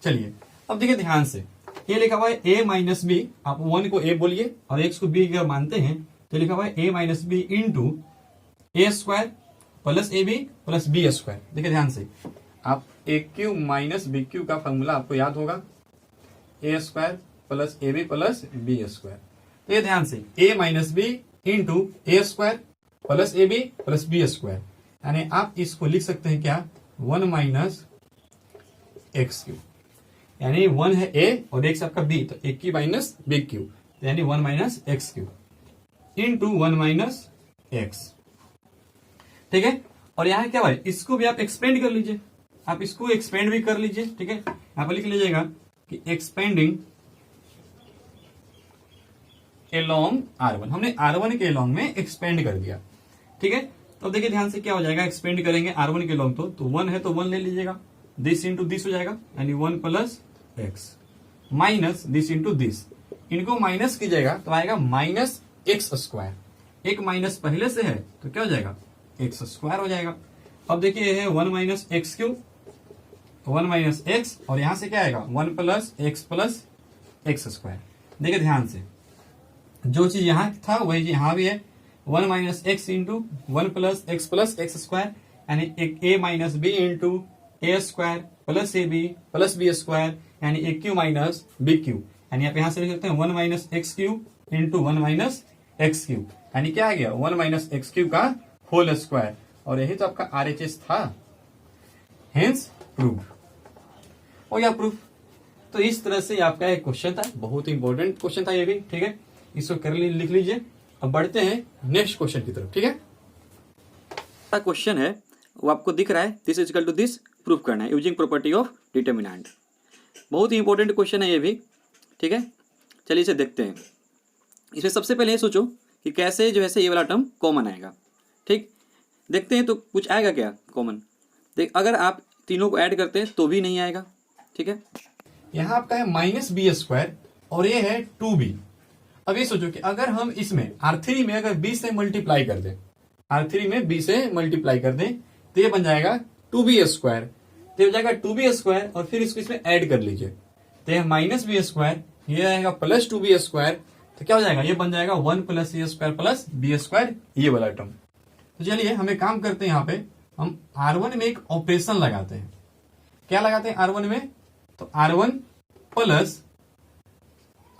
चलिए अब देखिए ध्यान से, ये लिखा हुआ है a माइनस बी, आप 1 को a बोलिए और x को b अगर मानते हैं तो लिखा हुआ है a minus B into A square plus A B plus B square. देखिए ध्यान से, आप A cube minus B cube का फॉर्मूला आपको याद होगा, A square plus A B plus B square. तो ये ध्यान से a minus B into A square plus A B plus B square, यानी आप इसको लिख सकते हैं क्या 1 माइनस एक्स क्यू, यानी 1 है a और x आपका b, तो a cube minus B cube, यानी 1 minus X cube into 1 minus X, ठीक है। और यहाँ क्या भाई, इसको भी आप एक्सपेंड कर लीजिए, आप इसको एक्सपेंड भी कर लीजिए, ठीक है। यहाँ पर लिख लीजिएगा कि एक्सपेंडिंग एलोंग R1, हमने R1 के एलोंग में एक्सपेंड कर दिया, ठीक है। तो देखिए ध्यान से क्या हो जाएगा, एक्सपेंड करेंगे R1 के एलोंग तो 1 है तो 1 ले लीजिएगा, दिस इंटू दिस हो जाएगा, यानी 1 plus x minus this into this, इनको माइनस कीजिएगा तो आएगा माइनस एक्स स्क्वायर, एक माइनस पहले से है तो क्या हो जाएगा एक्स स्क्वायर हो जाएगा। अब देखिए ये है 1 minus X Q, 1 minus x, और यहां से क्या आएगा 1 प्लस एक्स स्क्वायर। देखिए ध्यान से, जो चीज यहां था वही चीज यहां भी है, 1 minus X into 1 plus X square, यानी एक A minus B into A square plus A B square, यानी A cube minus B cube, यानी आप यहां से लिख सकते हैं 1 minus X cube into 1 minus X cube, यानी क्या आ गया 1 माइनस एक्स क्यू का होल स्क्वायर, और यही तो आपका RHS था, हेंस प्रूफ हो गया प्रूफ। तो इस तरह से आपका एक क्वेश्चन था, बहुत इंपॉर्टेंट क्वेश्चन था ये भी, ठीक है। इसको कर लिख लीजिए। अब बढ़ते हैं नेक्स्ट क्वेश्चन की तरफ, ठीक है। क्वेश्चन है वो आपको दिख रहा है, this is equal to this, proof करना है यूजिंग प्रॉपर्टी ऑफ डिटर्मिनेंट। बहुत ही इंपॉर्टेंट क्वेश्चन है ये भी, ठीक है। चलिए इसे देखते हैं। इसमें सबसे पहले ये सोचो कि कैसे जो है ये वाला टर्म कॉमन आएगा, ठीक। देखते हैं तो कुछ आएगा क्या कॉमन। देख, अगर आप तीनों को ऐड करते हैं तो भी नहीं आएगा, ठीक है। यहाँ आपका है माइनस बी स्क्वायर और ये है 2b। अब ये सोचो कि अगर हम इसमें R3 में अगर b से मल्टीप्लाई कर दें, R3 में b से मल्टीप्लाई कर दें तो ये बन जाएगा 2b स्क्वायर, तो हो जाएगा 2b स्क्वायर, और फिर इसको इसमें ऐड कर लीजिए तो ये माइनस बी स्क्वायर, ये आएगा प्लस 2b स्क्वायर, तो क्या हो जाएगा ये बन जाएगा 1 plus A square plus B square, ये वाला टर्म। तो चलिए हमें काम करते हैं, यहाँ पे हम R1 में एक ऑपरेशन लगाते हैं। क्या लगाते हैं R1 में, तो R1 प्लस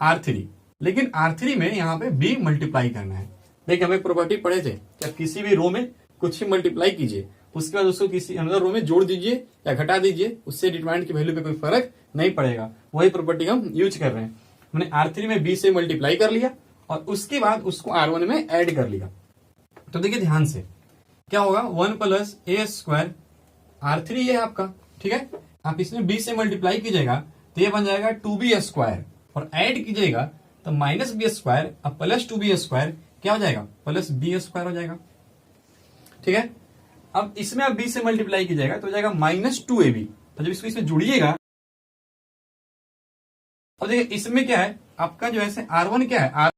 R3, लेकिन R3 में यहाँ पे b मल्टीप्लाई करना है। देखिए हमें प्रॉपर्टी पढ़े थे कि किसी भी रो में कुछ भी मल्टीप्लाई कीजिए, उसके बाद उसको किसी अनदर रो में जोड़ दीजिए या घटा दीजिए, उससे डिटरमिनेंट की वैल्यू पे कोई फर्क नहीं पड़ेगा। वही प्रॉपर्टी हम यूज कर रहे हैं। हमने R3 में b से मल्टीप्लाई कर लिया और उसके बाद उसको R1 में ऐड कर लिया। तो देखिए ध्यान से क्या होगा, 1 प्लस ए स्क्वायर, R3 ये है आपका, ठीक है। आप इसमें b से मल्टीप्लाई कीजिएगा तो ये बन जाएगा 2b स्क्वायर, और ऐड कीजिएगा तो माइनस बी स्क्वायर अब प्लस 2b स्क्वायर क्या हो जाएगा, प्लस बी स्क्वायर हो जाएगा, ठीक है। अब इसमें आप b से मल्टीप्लाई कीजिएगा तो हो जाएगा माइनस 2ab, तो जब इसको इसमें जुड़िएगा, अब देखिए इसमें क्या है आपका जो है R1 क्या है,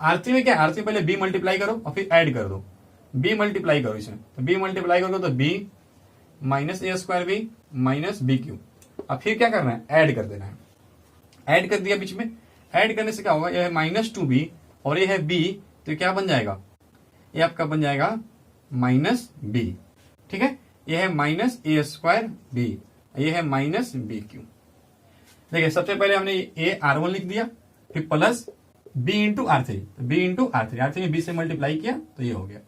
R3 में क्या है, R3 पहले b मल्टीप्लाई करो और फिर ऐड कर दो, b मल्टीप्लाई करो इसमें, तो b मल्टीप्लाई करो तो b माइनस ए square B minus B cube. अब फिर क्या करना है, ऐड कर देना है। ऐड कर दिया बीच में, ऐड करने से क्या होगा, यह है माइनस 2b और ये है b, तो क्या बन जाएगा, ये आपका बन जाएगा माइनस b, ठीक है। ये है माइनस ए स्क्वायर बी, ये है माइनस बी क्यू। देखिए सबसे पहले हमने ए R1 लिख दिया, फिर plus b into R3, b into R3 में b से मल्टीप्लाई किया तो ये हो गया,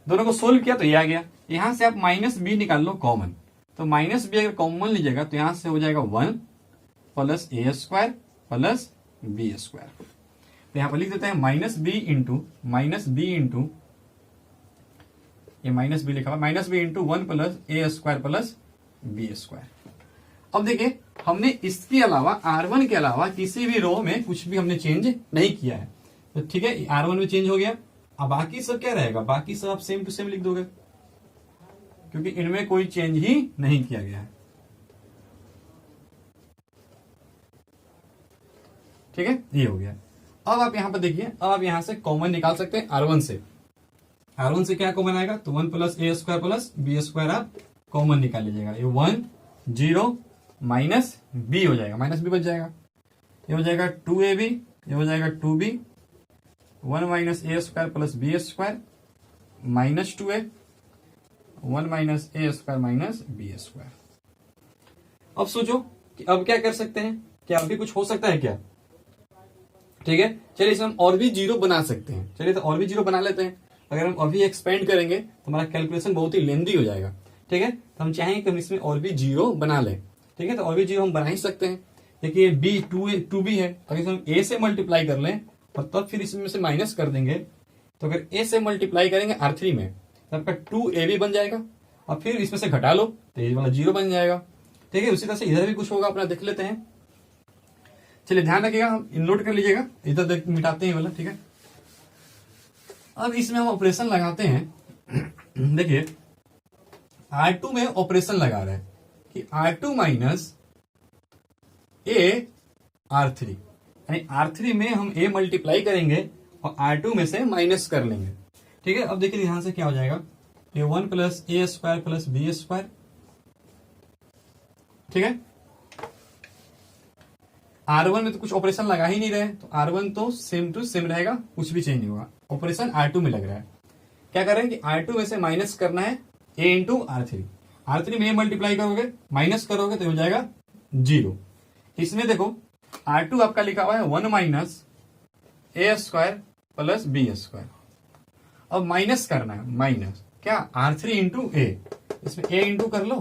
दोनों को सोल्व किया तो ये आ गया। यहां से आप माइनस b निकाल लो कॉमन, तो माइनस बी अगर कॉमन लीजिएगा तो यहां से हो जाएगा 1 plus A square plus B square. तो यहां पर लिख देते हैं माइनस बी इंटू ये माइनस बी लिखा हुआ, minus B into 1 plus A square plus B square. अब देखिए हमने इसके अलावा R1 के अलावा किसी भी रो में कुछ भी हमने चेंज नहीं किया है, तो ठीक है R1 में चेंज हो गया। अब बाकी सब क्या रहेगा, बाकी सब आप सेम टू सेम लिख दोगे क्योंकि इनमें कोई चेंज ही नहीं किया गया है। ठीक है, ये हो गया। अब आप यहां पर देखिए, अब आप यहां से कॉमन निकाल सकते हैं R1 से। R1 से क्या कॉमन आएगा, तो 1 plus A square plus B square आप कॉमन निकाल लीजिएगा। ये 1 0 माइनस बी हो जाएगा, माइनस बी बच जाएगा। ये हो जाएगा 2ab, ये हो जाएगा 2b, 1 माइनस ए square plus B square minus 2a, 1 minus ए स्क्वायर माइनस बी स्क्वायर। अब सोचो कि अब क्या कर सकते हैं, क्या अभी कुछ हो सकता है क्या? ठीक है, चलिए इसे हम और भी जीरो बना सकते हैं। चलिए तो और भी जीरो बना लेते हैं। अगर हम अभी एक्सपेंड करेंगे तो हमारा कैलकुलेशन बहुत ही लेंदी हो जाएगा। ठीक है, तो हम चाहेंगे कि हम इसमें और भी जीरो बना लें। ठीक है, तो और भी जीरो हम बना ही सकते हैं। देखिए बी 2b है, अगर हम ए से मल्टीप्लाई कर लें और तब फिर इसमें से माइनस कर देंगे, तो अगर ए से मल्टीप्लाई करेंगे R3 में तो आपका 2ab बन जाएगा और फिर इसमें से घटा लो तो ये वाला जीरो बन जाएगा। ठीक है, उसी तरह से इधर भी कुछ होगा, अपना देख लेते हैं। चलिए ध्यान रखिएगा, नोट कर लीजिएगा, इधर मिटाते हैं वाला। ठीक है, अब इसमें हम ऑपरेशन लगाते हैं। देखिए R2 में ऑपरेशन लगा रहे हैं कि R2 माइनस ए R3, यानी R3 में हम a मल्टीप्लाई करेंगे और R2 में से माइनस कर लेंगे। ठीक है, अब देखिए ध्यान से क्या हो जाएगा, ये 1 plus A square plus B square. ठीक है, R1 में तो कुछ ऑपरेशन लगा ही नहीं रहे, तो R1 तो सेम टू सेम रहेगा, कुछ भी चेंज नहीं होगा। ऑपरेशन R2 में लग रहा है, क्या कर रहे हैं कि R2 में से माइनस करना है a इंटू R3। R3 में a मल्टीप्लाई करोगे माइनस करोगे तो हो जाएगा 0। इसमें देखो R2 आपका लिखा हुआ है 1 माइनस ए स्क्वायर प्लस बी स्क्वायर। अब माइनस करना है, माइनस क्या R3 इंटू ए, इसमें a इंटू कर लो।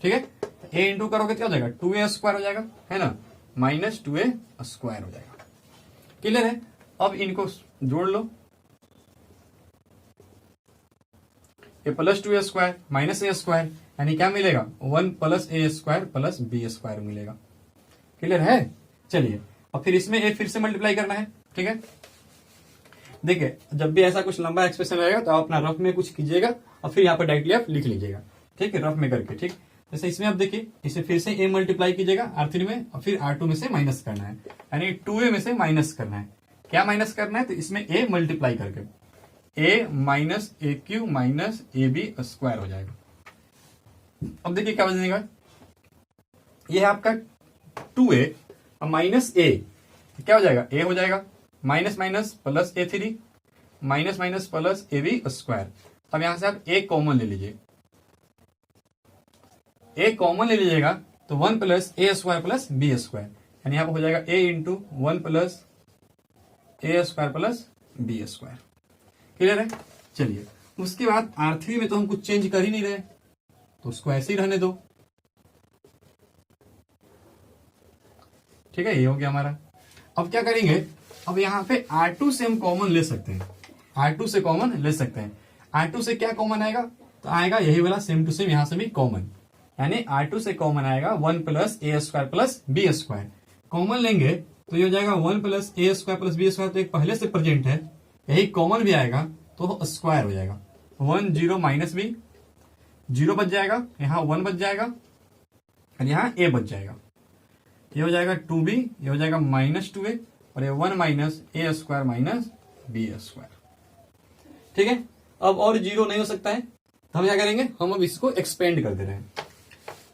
ठीक है, a इंटू करोगे क्या हो जाएगा, 2a स्क्वायर हो जाएगा, है ना, माइनस 2a स्क्वायर हो जाएगा। क्लियर है, अब इनको जोड़ लो, ए प्लस 2a स्क्वायर माइनस ए स्क्वायर, यानी क्या मिलेगा 1 plus A square plus B square मिलेगा। क्लियर है, चलिए अब फिर इसमें ए फिर से मल्टीप्लाई करना है। ठीक है, देखिए जब भी ऐसा कुछ लंबा एक्सप्रेशन रहेगा तो आप अपना रफ में कुछ कीजिएगा और फिर यहाँ पर डायरेक्टली आप लिख लीजिएगा। ठीक है, रफ में करके। ठीक, जैसे इसमें आप देखिए, इसे फिर से a मल्टीप्लाई कीजिएगा R3 में और फिर R2 में से माइनस करना है, यानी 2a में से माइनस करना है। क्या माइनस करना है, तो इसमें a मल्टीप्लाई करके a minus A cube minus A B square हो जाएगा। अब देखिए क्या बनेगा, ये है आपका 2a और माइनस a, क्या हो जाएगा, a हो जाएगा, minus minus plus a3 minus minus plus A B square. अब यहां से आप a कॉमन ले लीजिए, a कॉमन ले लीजिएगा तो 1 plus A square plus B square, यानी यहां पर हो जाएगा a into 1 plus A square plus B square. Clear है, चलिए उसके बाद R3 में तो हम कुछ चेंज कर ही नहीं रहे, तो उसको ऐसे ही रहने दो। ठीक है, ये हो गया हमारा। अब क्या करेंगे, अब यहां पे R2 से हम कॉमन ले सकते हैं, R2 से कॉमन ले सकते हैं। R2 से क्या कॉमन आएगा, तो आएगा यही वाला सेम टू सेम, यहां से भी कॉमन, यानी R2 से कॉमन आएगा 1 plus A square plus B square. Common लेंगे तो ये हो जाएगा 1 plus A square plus B square, तो एक पहले से प्रेजेंट है, यही कॉमन भी आएगा तो स्क्वायर हो जाएगा। 1 0 माइनस बी, 0 बच जाएगा, यहाँ 1 बच जाएगा और यहाँ a बच जाएगा। ये हो जाएगा 2b, ये हो जाएगा माइनस 2a और ये 1 माइनस ए स्क्वायर माइनस बी स्क्वायर। ठीक है, अब और 0 नहीं हो सकता है, तो हम क्या करेंगे, हम अब इसको एक्सपेंड कर दे रहे हैं।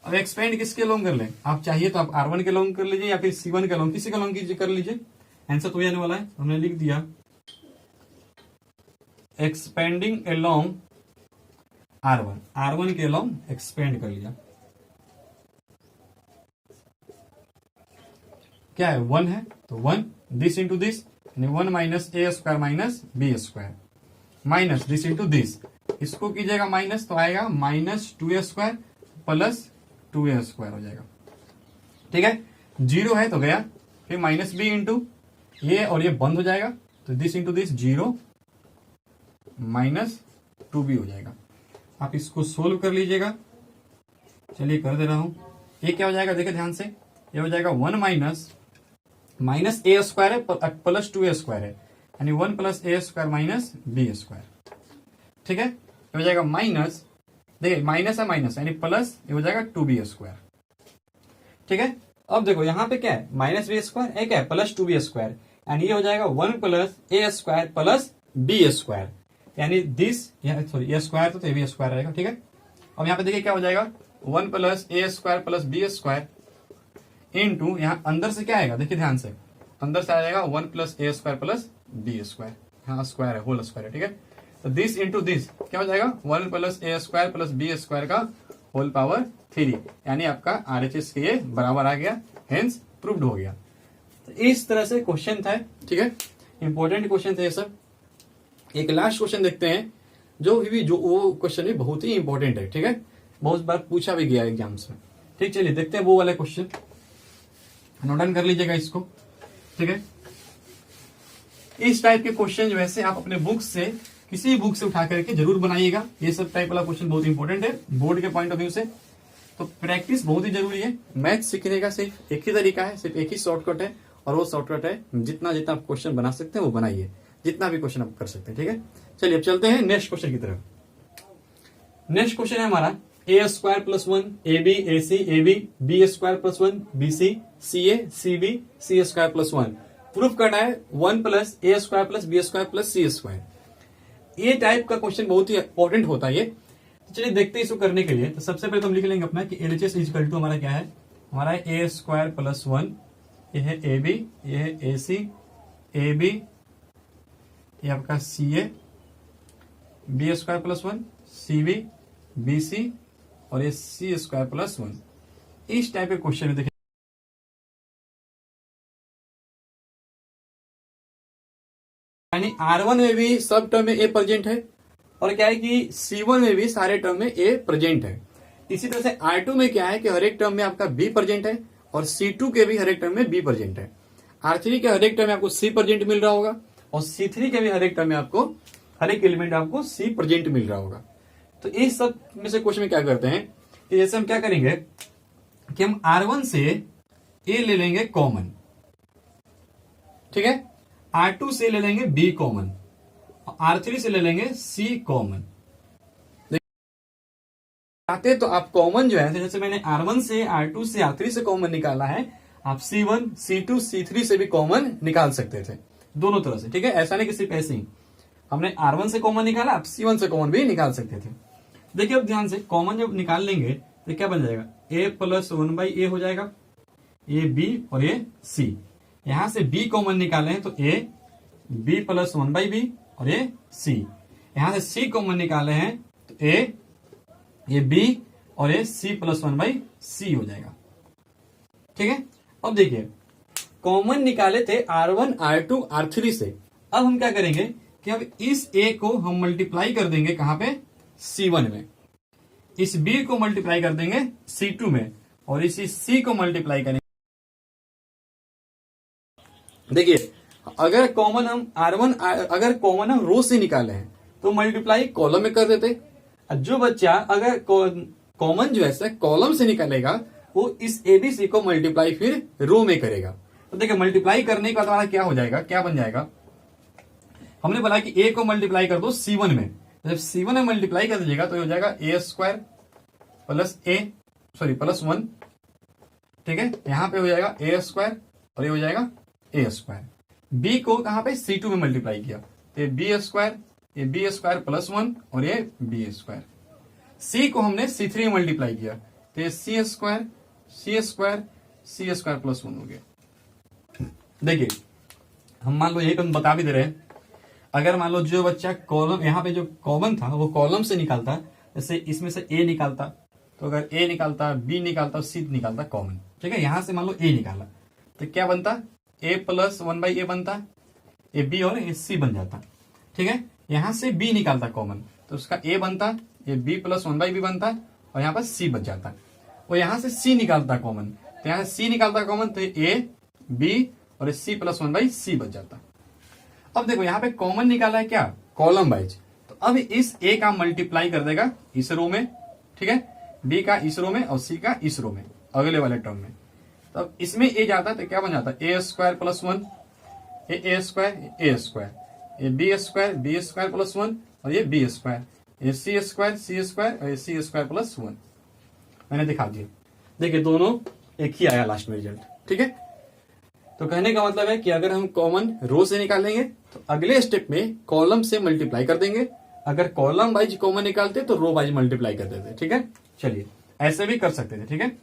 अब एक्सपेंड किसके लॉन्ग कर लें, आप चाहिए तो आप R1 के लॉन्ग कर लीजिए या फिर C1 के लॉन्ग, किसी का लॉन्ग कीजिए, कर लीजिए। आंसर तो आने वाला है, हमने लिख दिया एक्सपेंडिंग अलोंग R1 के अलोंग एक्सपेंड कर लिया। क्या है, 1 है तो 1 this into this, 1 minus A square minus B square minus this into this, इसको कीजिएगा माइनस तो आएगा minus 2a square plus 2a² हो जाएगा। ठीक है, 0 है तो गया, फिर माइनस बी इंटू ये, और ये बंद हो जाएगा, तो this into this 0 minus 2b हो जाएगा। आप इसको सोल्व कर लीजिएगा। चलिए कर दे रहा हूं। ये क्या हो जाएगा, देखिए ध्यान से, ये हो जाएगा 1 माइनस a² है प्लस 2a² है, यानी 1 प्लस a² माइनस b²। ठीक है, ये हो जाएगा माइनस, देखिए माइनस है माइनस यानी प्लस, ये हो जाएगा 2b²। ठीक है, अब देखो यहाँ पे क्या है, माइनस b², एक है प्लस 2b², यानी ये हो जाएगा 1 प्लस a² प्लस b², यानी दिस, सॉरी a² तो ये b² रहेगा। ठीक है, अब यहाँ पे देखिए क्या हो जाएगा, 1 plus a² plus b² into, यहाँ अंदर से क्या आएगा, देखिए ध्यान से, अंदर से आ जाएगा 1 प्लस a² प्लस b², हाँ स्क्वायर है, होल स्क्वायर है। ठीक है, तो दिस इंटू दिस क्या हो जाएगा, 1 प्लस a² प्लस b² का होल पावर 3, यानी आपका RHS के ये बराबर आ गया, हेंस प्रूव्ड हो गया। तो इस तरह से क्वेश्चन था। ठीक है, इंपॉर्टेंट क्वेश्चन थे ये सब। एक लास्ट क्वेश्चन देखते हैं, जो वो क्वेश्चन भी बहुत ही इंपॉर्टेंट है। ठीक है, बहुत बार पूछा भी गया एग्जाम्स में। ठीक, चलिए देखते हैं वो वाला क्वेश्चन, नोट डाउन कर लीजिएगा इसको। ठीक है, इस टाइप के क्वेश्चन वैसे आप अपने बुक से, किसी बुक से उठा करके जरूर बनाइएगा। ये सब टाइप वाला क्वेश्चन बहुत इंपॉर्टेंट है बोर्ड के पॉइंट ऑफ व्यू से, तो प्रैक्टिस बहुत ही जरूरी है। मैथ सीखने का सिर्फ एक ही तरीका है, सिर्फ एक ही शॉर्टकट है, और वो शॉर्टकट है जितना जितना आप क्वेश्चन बना सकते हैं वो बनाइए, जितना भी क्वेश्चन आप कर सकते हैं। ठीक है, चलिए अब चलते हैं नेक्स्ट क्वेश्चन की तरफ। नेक्स्ट क्वेश्चन है हमारा a² plus 1 ab ac ab b² plus 1 bc ca cb c² plus 1 proof करना है 1 plus a² plus b² plus c²। ये टाइप का क्वेश्चन बहुत ही इंपॉर्टेंट होता है ये। तो चलिए देखते हैं इसको करने के लिए। तो सबसे पहले तो हम लिख लेंगे अपना कि LHS इक्वल टू हमारा क्या है, हमारा a² प्लस 1, ये है ab, ये है ac ab, ये आपका ca b² plus 1 cb bc और ये c² प्लस 1। इस टाइप के क्वेश्चन में देखिए यानी R1 में भी सब टर्म में a प्रेजेंट है, और क्या है कि C1 में भी सारे टर्म में a प्रेजेंट है। इसी तरह से R2 में क्या है कि हर एक टर्म में आपका b प्रेजेंट है, और C2 के भी हर एक टर्म में b प्रेजेंट है। R3 के हर एक टर्म में आपको c प्रेजेंट मिल रहा होगा, और C3 के भी हर एक टर्म में आपको, हर एक एलिमेंट आपको c प्रेजेंट मिल रहा होगा। तो इस सब में से क्वेश्चन में क्या करते हैं कि जैसे हम क्या करेंगे कि हम R1 से a ले लेंगे कॉमन, ठीक है, R2 से ले लेंगे b कॉमन, और R3 से ले लेंगे c कॉमन। चाहते तो आप कॉमन जो है, जैसे मैंने R1 से R2 से R3 से कॉमन निकाला है, आप C1 C2 C3 से भी कॉमन निकाल सकते थे, दोनों तरह से। ठीक है, ऐसा नहीं कि सिर्फ ऐसे ही हमने R1 से कॉमन निकाला, आप C1 से कॉमन भी निकाल सकते थे। देखिए अब ध्यान से, कॉमन जब निकाल लेंगे तो क्या बन जाएगा, a प्लस 1/a हो जाएगा, a b और a c। यहां से b कॉमन निकाले हैं तो a b प्लस 1/b और a c। यहां से c कॉमन निकाले हैं तो a b और a c प्लस 1/c हो जाएगा। ठीक है, अब देखिए कॉमन निकाले थे R1 R2 R3 से। अब हम क्या करेंगे कि अब इस a को हम मल्टीप्लाई कर देंगे कहां पे, C1 में, इस b को मल्टीप्लाई कर देंगे C2 में, और इसी c को मल्टीप्लाई करेंगे। देखिए अगर कॉमन हम R1 अगर कॉमन हम रो से निकाले हैं तो मल्टीप्लाई कॉलम में कर देते। जो बच्चा अगर कॉमन जो है कॉलम से निकालेगा वो इस ABC को मल्टीप्लाई फिर रो में करेगा। तो देखिए मल्टीप्लाई करने का द्वारा क्या हो जाएगा, क्या बन जाएगा, हमने बोला कि a को मल्टीप्लाई कर दो C1 में, जब C1 में मल्टीप्लाई कर दीजिएगा तो हो जाएगा a² प्लस 1। ठीक है, यहां पे हो जाएगा a² और ये हो जाएगा a²। b को कहां पे C2 में मल्टीप्लाई किया तो ये b² प्लस 1 और ये b²। c को हमने C3 में मल्टीप्लाई किया तो ये c² प्लस 1 हो गया। देखिए हम मान लो यही तो हम बता भी दे रहे हैं, अगर मान लो जो बच्चा कॉलम, यहाँ पे जो कॉमन था वो कॉलम से निकालता, जैसे इसमें से a निकालता, तो अगर a निकालता b निकालता c निकालता कॉमन। ठीक है, यहां से मान लो a निकाला तो क्या बनता, a प्लस 1/a बनता, ये b और ये c बन जाता। ठीक है, यहां से b निकालता कॉमन तो उसका a बनता, ये b प्लस 1/b बनता, और यहाँ पर सी बच जाता है, और यहाँ से सी निकालता है कॉमन, तो यहाँ से सी निकालता कॉमन, तो ए बी और सी प्लस 1/c बच जाता है। अब देखो यहाँ पे कॉमन निकाला है क्या, कॉलम वाइज, तो अब इस ए का मल्टीप्लाई कर देगा इस रो में, ठीक है, बी का इस रो में और सी का इस रो में, अगले वाले टर्म में। तो अब इसमें ए जाता है तो क्या बन जाता है, ए स्क्वायर प्लस 1, ए स्क्वायर, ये बी स्क्वायर प्लस 1 और ये बी स्क्वायर, ये सी स्क्वायर और ये सी स्क्वायर प्लस 1। मैंने दिखा दिया, देखिए दोनों एक ही आया लास्ट में रिजल्ट, ठीक है। तो कहने का मतलब है कि अगर हम कॉमन रो से निकालेंगे तो अगले स्टेप में कॉलम से मल्टीप्लाई कर देंगे, अगर कॉलम वाइज कॉमन निकालते तो रो वाइज मल्टीप्लाई कर देते, ठीक है। चलिए ऐसे भी कर सकते थे, ठीक है।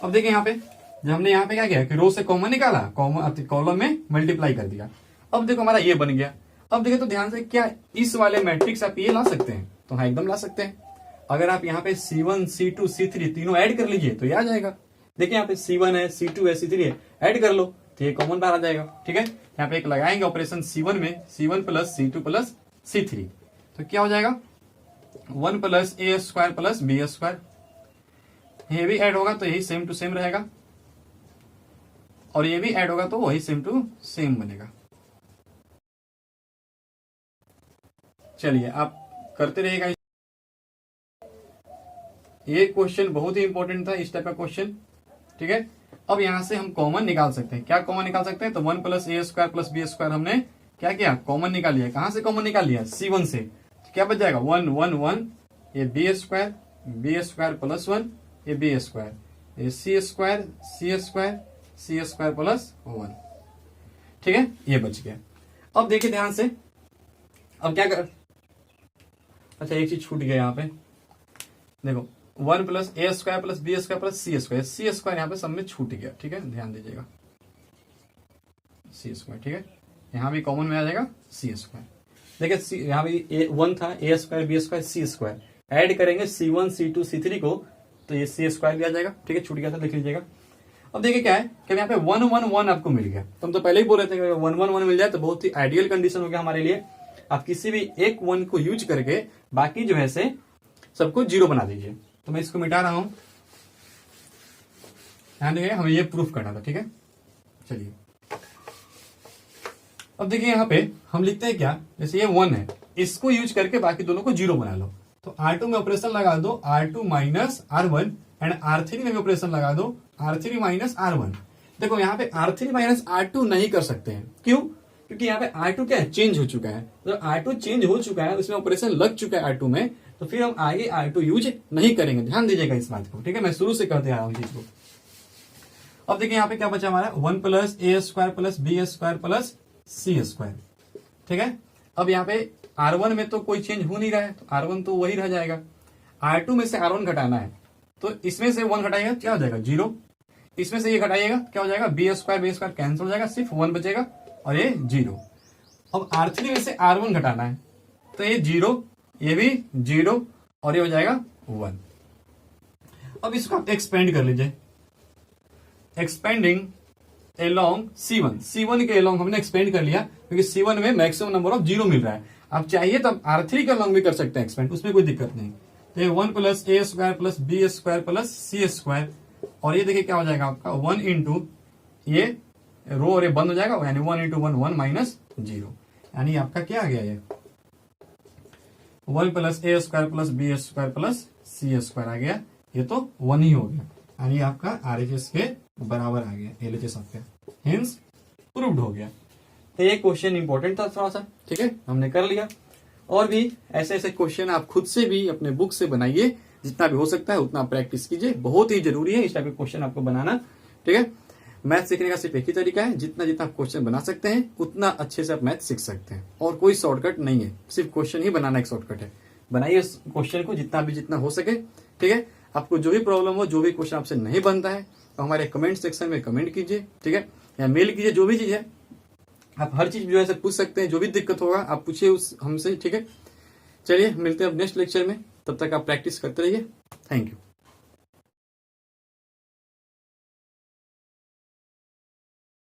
अब देखिए यहाँ पे जब हमने यहाँ पे क्या किया कि रो से कॉमन निकाला, कॉलम में मल्टीप्लाई कर दिया, अब देखो हमारा ये बन गया। अब देखिए तो ध्यान से, क्या इस वाले मैट्रिक्स आप ये ला सकते हैं, तो हाँ एकदम ला सकते हैं। अगर आप यहाँ पे C1 C2 C3 तीनों ऐड कर लीजिए तो ये आ जाएगा। देखिए यहाँ पे C1 है, C2 है, C3 है, ऐड कर लो तो ये कॉमन बाहर आ जाएगा, ठीक है। यहाँ पे एक लगाएंगे ऑपरेशन C1 में, C1 plus C2 plus C3, तो क्या हो जाएगा 1 plus A square plus B square, ये भी ऐड होगा तो यही सेम टू सेम रहेगा, और ये भी ऐड होगा तो वही सेम टू सेम बनेगा। चलिए आप करते रहिएगा। ये क्वेश्चन बहुत ही इंपॉर्टेंट था, इस टाइप का क्वेश्चन, ठीक है। अब यहां से हम कॉमन निकाल सकते हैं, क्या कॉमन निकाल सकते हैं, तो 1 plus A square plus B square हमने क्या किया, कॉमन निकाल लिया। कहां से कॉमन निकाल लिया, C1 से, तो क्या बच जाएगा 1 1 1, ये बी स्क्वायर प्लस 1, ये बी स्क्वायर, ये सी स्क्वायर प्लस 1, ठीक है, ये बच गया। अब देखिए ध्यान से, अब क्या कर, अच्छा एक चीज छूट गया यहाँ पे, देखो 1 plus A square plus B square plus C square यहाँ पे सब में छूट गया, ठीक है, ध्यान दीजिएगा, सी स्क्वायर, ठीक है, यहाँ भी कॉमन में आ जाएगा सी स्क्वायर। देखिए यहाँ भी 1 था, ए square B square C square, add करेंगे C1 C2 C3 को तो ये सी स्क्वायर भी आ जाएगा, ठीक है, छूट गया था, लिख लीजिएगा। अब देखिए क्या है कि यहाँ पे 1 1 1 आपको मिल गया, तो हम तो पहले ही बोल रहे थे कि 1 1 1 मिल जाए तो बहुत ही आइडियल कंडीशन हो गया हमारे लिए। आप किसी भी एक 1 को यूज करके बाकी जो है से सबको 0 बना दीजिए। तो मैं इसको मिटा रहा हूं, ध्यान देखिए, हमें ये प्रूफ करना था, ठीक है। चलिए अब देखिए यहाँ पे हम लिखते हैं क्या, जैसे ये 1 है, इसको यूज करके बाकी दोनों को 0 बना लो। तो R2 में ऑपरेशन लगा दो R2 minus R1, and R3 में भी ऑपरेशन लगा दो R3 माइनस R1। देखो यहाँ पे R3 माइनस R2 नहीं कर सकते हैं, क्यों, क्योंकि यहाँ पे R2 क्या है, चेंज हो चुका है। तो R2 चेंज हो चुका है, उसमें ऑपरेशन लग चुका है R2 में, तो फिर हम आगे R2 यूज नहीं करेंगे, ध्यान दीजिएगा इस बात को, ठीक है। मैं शुरू से करते आ रहा हूँ चीज को। अब देखिए यहाँ पे क्या बचा हमारा, 1 plus A square plus B square plus C square, ठीक है। अब यहाँ पे R1 में तो कोई चेंज हो नहीं रहा है, तो R1 तो वही रह जाएगा। R2 में से R1 घटाना है, तो इसमें से 1 घटाएगा क्या हो जाएगा 0, इसमें से ये घटाइएगा क्या हो जाएगा, बी स्क्वायर कैंसिल हो जाएगा, सिर्फ 1 बचेगा और ये 0। अब R3 में से R1 घटाना है, तो ये 0, ये भी 0 और ये हो जाएगा 1। अब इसको आप एक्सपेंड कर लीजिए, एक्सपेंडिंग एलोंग C1 के एलोंग हमने एक्सपेंड कर लिया, क्योंकि C1 में मैक्सिमम नंबर ऑफ 0 मिल रहा है। आप चाहिए तो R3 के एलोंग भी कर सकते हैं एक्सपेंड, उसमें कोई दिक्कत नहीं। तो ये 1 plus A square plus B square plus C square, और ये देखिए क्या हो जाएगा आपका 1 इंटू ये रो और ये बंद हो जाएगा, यानी 1 इंटू 1 1 माइनस 0, यानी आपका क्या आ गया, ये 1 plus A square plus B square plus C square आ गया, ये तो 1 ही हो गया, यानी आपका RHS के बराबर आ गया, LHS आपका हिंस प्रूव्ड हो गया। तो ये क्वेश्चन इंपॉर्टेंट था थोड़ा सा, ठीक है, हमने कर लिया। और भी ऐसे ऐसे क्वेश्चन आप खुद से भी अपने बुक से बनाइए, जितना भी हो सकता है उतना प्रैक्टिस कीजिए, बहुत ही जरूरी है इस टाइप के क्वेश्चन आपको बनाना, ठीक है। मैथ सीखने का सिर्फ एक ही तरीका है, जितना जितना आप क्वेश्चन बना सकते हैं उतना अच्छे से आप मैथ सीख सकते हैं, और कोई शॉर्टकट नहीं है, सिर्फ क्वेश्चन ही बनाना एक शॉर्टकट है। बनाइए क्वेश्चन को जितना हो सके, ठीक है। आपको जो भी प्रॉब्लम हो, जो भी क्वेश्चन आपसे नहीं बनता है, तो हमारे कमेंट सेक्शन में कमेंट कीजिए, ठीक है, या मेल कीजिए, जो भी चीज है आप हर चीज जो है पूछ सकते हैं, जो भी दिक्कत होगा आप पूछिए उस हमसे, ठीक है। चलिए मिलते हैं अब नेक्स्ट लेक्चर में, तब तक आप प्रैक्टिस करते रहिए। Thank you.